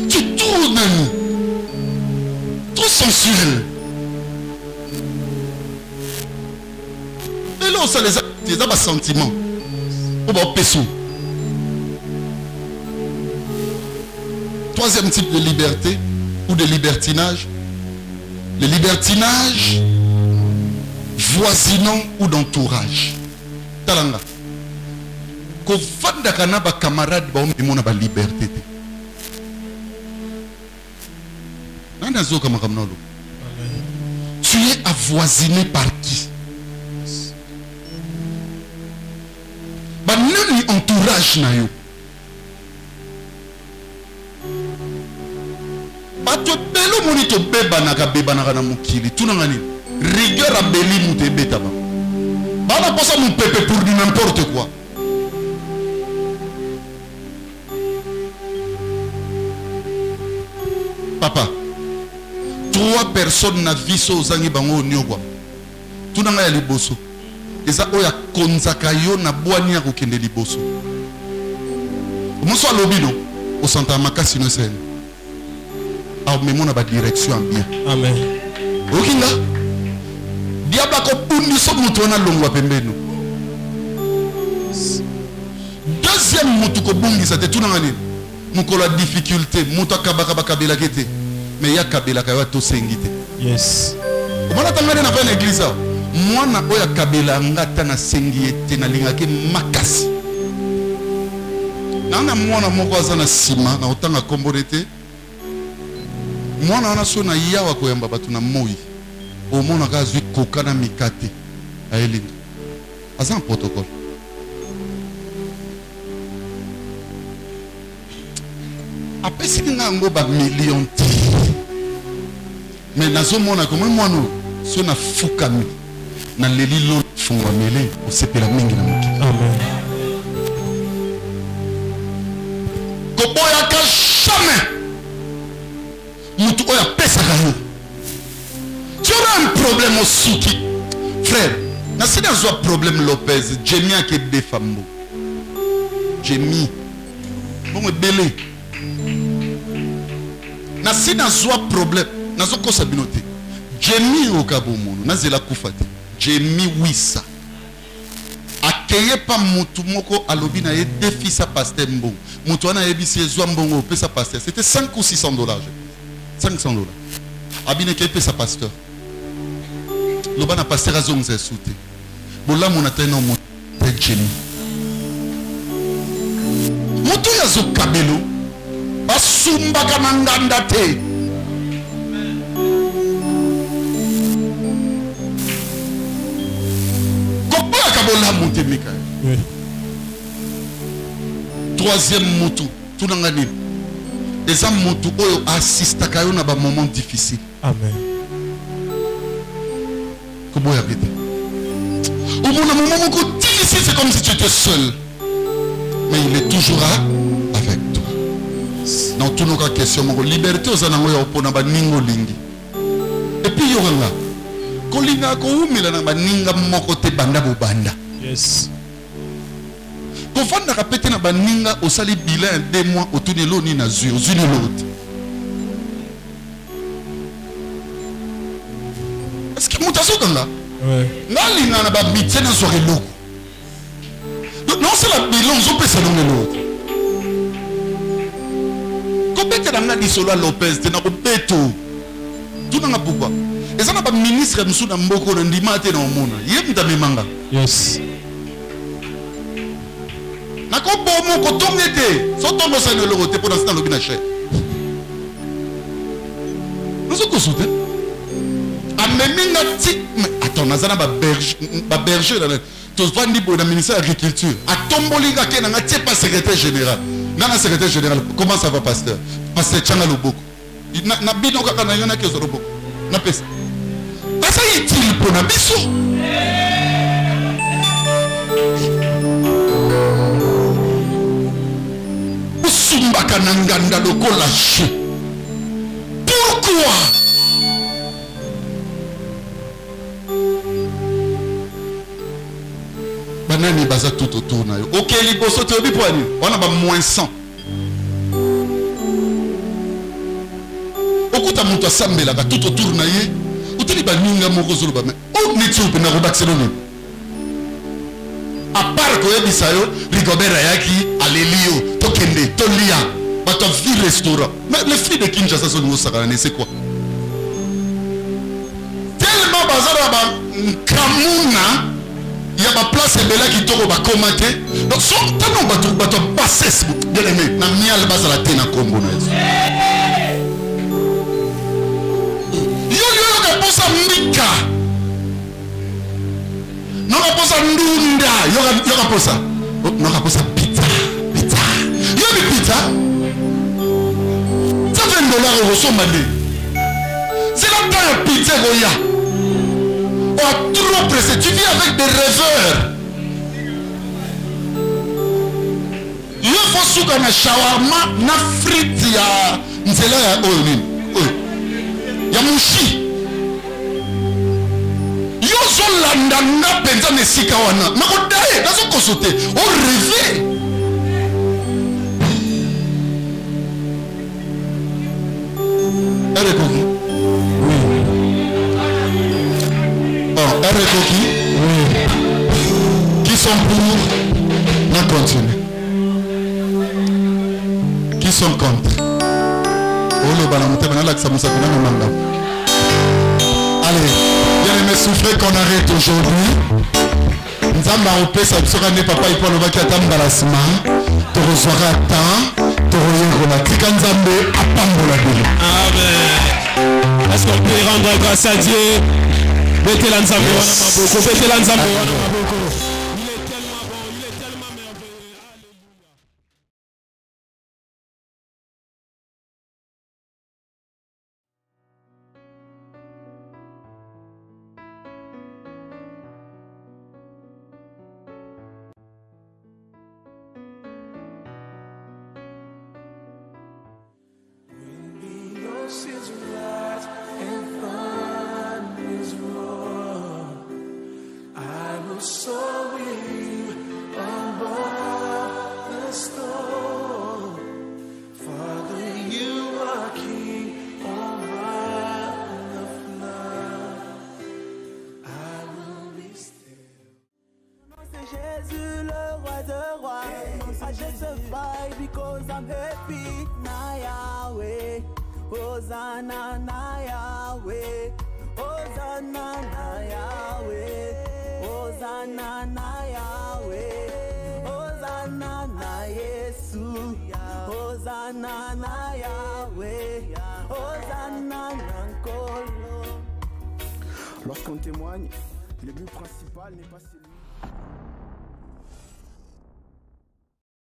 Tu tournes trop sensuel. Et là ça les a sentiments. On va péso. Troisième type de liberté ou de libertinage. Le libertinage voisinant ou d'entourage. Talanga. Ko fanda kana ba camarade ba omona ba liberté. Nana zo kama kamnolo. Tu es avoisiné par qui? Ba nani entourage na yo. Bato belo monito beba na mukili tunanga nini rigueur a beli mute beta ba bana posa mon pépé pour n'importe quoi. Papa 3 personnes na viso zangi bango nyogwa tunanga ya liboso eza oya konzaka yo na bwani ya kokende liboso moso alobino au santa makasi no sen. Mais mon a direction bien. Amen. Okinga. Diaba ko pundi so mutu na longwa pembenu. Deuxième mutu ko bungi sa te tunanga nini. Mukola difficulté, mutu akabaka bakabela kete. Mais ya kabela ka to sengite. Yes. Omona tangane na fa église. Mwana oya kabela ngata na sengiete na lingake makasi. Nana mwana moko azana sima na otanga komborete. Mwana wana so na yawa koyamba batu na moi omona ka zwi koka na mikate aelinga aza un protocole apesi nga ngo ba million ti mais nazo mona comme mwana so na fukami na lelilo fungwa mele osepela mingi na moki. Amen. Koboya ka jamais mutu oya pesa kayo. Tu auras un problème au souki. Frère, na si dans un problème Lopez, Jemmy a que des femmes. Jemmy. Bon me belé. Na si dans un problème, na zo ko sabinote. Jemmy au kabomono, na zela kufate. Jemmy wisa. Akeye pa mutu moko alobi na ye défi sa pasteur mbongo. Mutu wana yebisi ezwa mbongo pesa pasteur. C'était 5 ou 600 $. 500 $. Abine kepe sa pasteur. Loba na pasteur azonze soute. Bola mona tena mo tejeni. Moto ya zo kabelo. Basumba kana nganda te. Kopo ya kabola monte mika. Troisième moto. Tunanga nini? Les hommes motu oyo assista kayo na ba moment difficile. Amen. Comment y habiter? Au bout d'un moment beaucoup difficile, c'est comme si tu étais seul. Mais il est toujours avec toi. Dans tous nos cas questions, mon liberté aux anango ya opona ba ningo lingi. Et puis yoranga. Kolinga ko umila na ba ninga moko te banda bo banda. Yes. Kofanda kapete na baninga osali bilan 2 mois otuni loni na zui ozuni l'autre. Est-ce que mutazo kanga Nalinga na ba métier na soirée loko. Non c'est la bilan on peut se nommer l'autre. Kobete na ngadi solo Lopez te na kobeto. Tout na pourquoi? Et ça n'a pas ministre msou na mboko na ndima te na omona. Yé mta memanga. Yes. Na ko bomo ko tongete. So tongo sa no loko te pour l'instant lobi na cher. Nous sommes consultés. Attends, nous avons un berger. Tu vois, nous avons un ministère de l'Agriculture. À Tombolinga, nous avons un secrétaire général. Nous avons un secrétaire général. Comment ça va, pasteur? Pasteur Tchanga Loboko. Il n'a pas de temps qu'il y en a qui sont Loboko. Il n'a pas ça. Ça est utile pour nous. Bissou. Usumbaka Nanganda Loko lâché. Pourquoi? Banani baza tout autour na yo. Ok, liboso te obi poani. On a ba moins 100. Okuta muto asambela ba tout autour na ye. Utili ba ninga moko zolo ba. O nitsu pe na robaxelo ni. A part ko yebisa yo, Rigobert Ayaki, Alelio, Tokende, Tolia. But of the restaurant. Mais les filles de Kinshasa sont nous saganés, c'est quoi? Tellement bazar Kamuna, il y a ma place et bella qui tombe à commenter. Donc son talon bateau passes bien aimé. Na mial bazar la tena combo na. Yo ka posa mika. Non ka posa ndunda, yo ka posa. Non ka posa pizza. Yo bi pizza. $20 au Somalie. C'est la taille pizza Goya. Oh, trop pressé. Tu vis avec des rêveurs. Il faut souka na shawarma, na frites ya nzela ya oil. Ya mushi. Yo zo landa na penza mesika wana. Na ko daye, na zo kosote. O rêver. Erekoki. Oui. Oh, Erekoki. Oui. Qui sont pour? On continue. Qui sont contre? Oh le balamoté, maintenant là que ça me s'appelle un mandat. Allez, bien aimé souffler qu'on arrête aujourd'hui. Nzamba au pesa sera né papa et pour le vaca tam balasma. Tu reçois à temps. Amen. Est-ce qu'on peut rendre grâce à Dieu? Mettez l'ensemble, mettez l'ensemble. Il est tellement bon, il est tellement merveilleux. Alléluia. Is right and fun is wrong. I will soar with you above the storm. Father, you are king over the flood. I will be still. C'est Jésus le roi de rois. I just survive because I'm happy now Yahweh. Hosanna na Yahweh, Hosanna na Yahweh, Hosanna na Yahweh, Hosanna na Yesu, Hosanna na Yahweh, Hosanna na Nkolo. Lorsqu'on témoigne, le but principal n'est pas celui.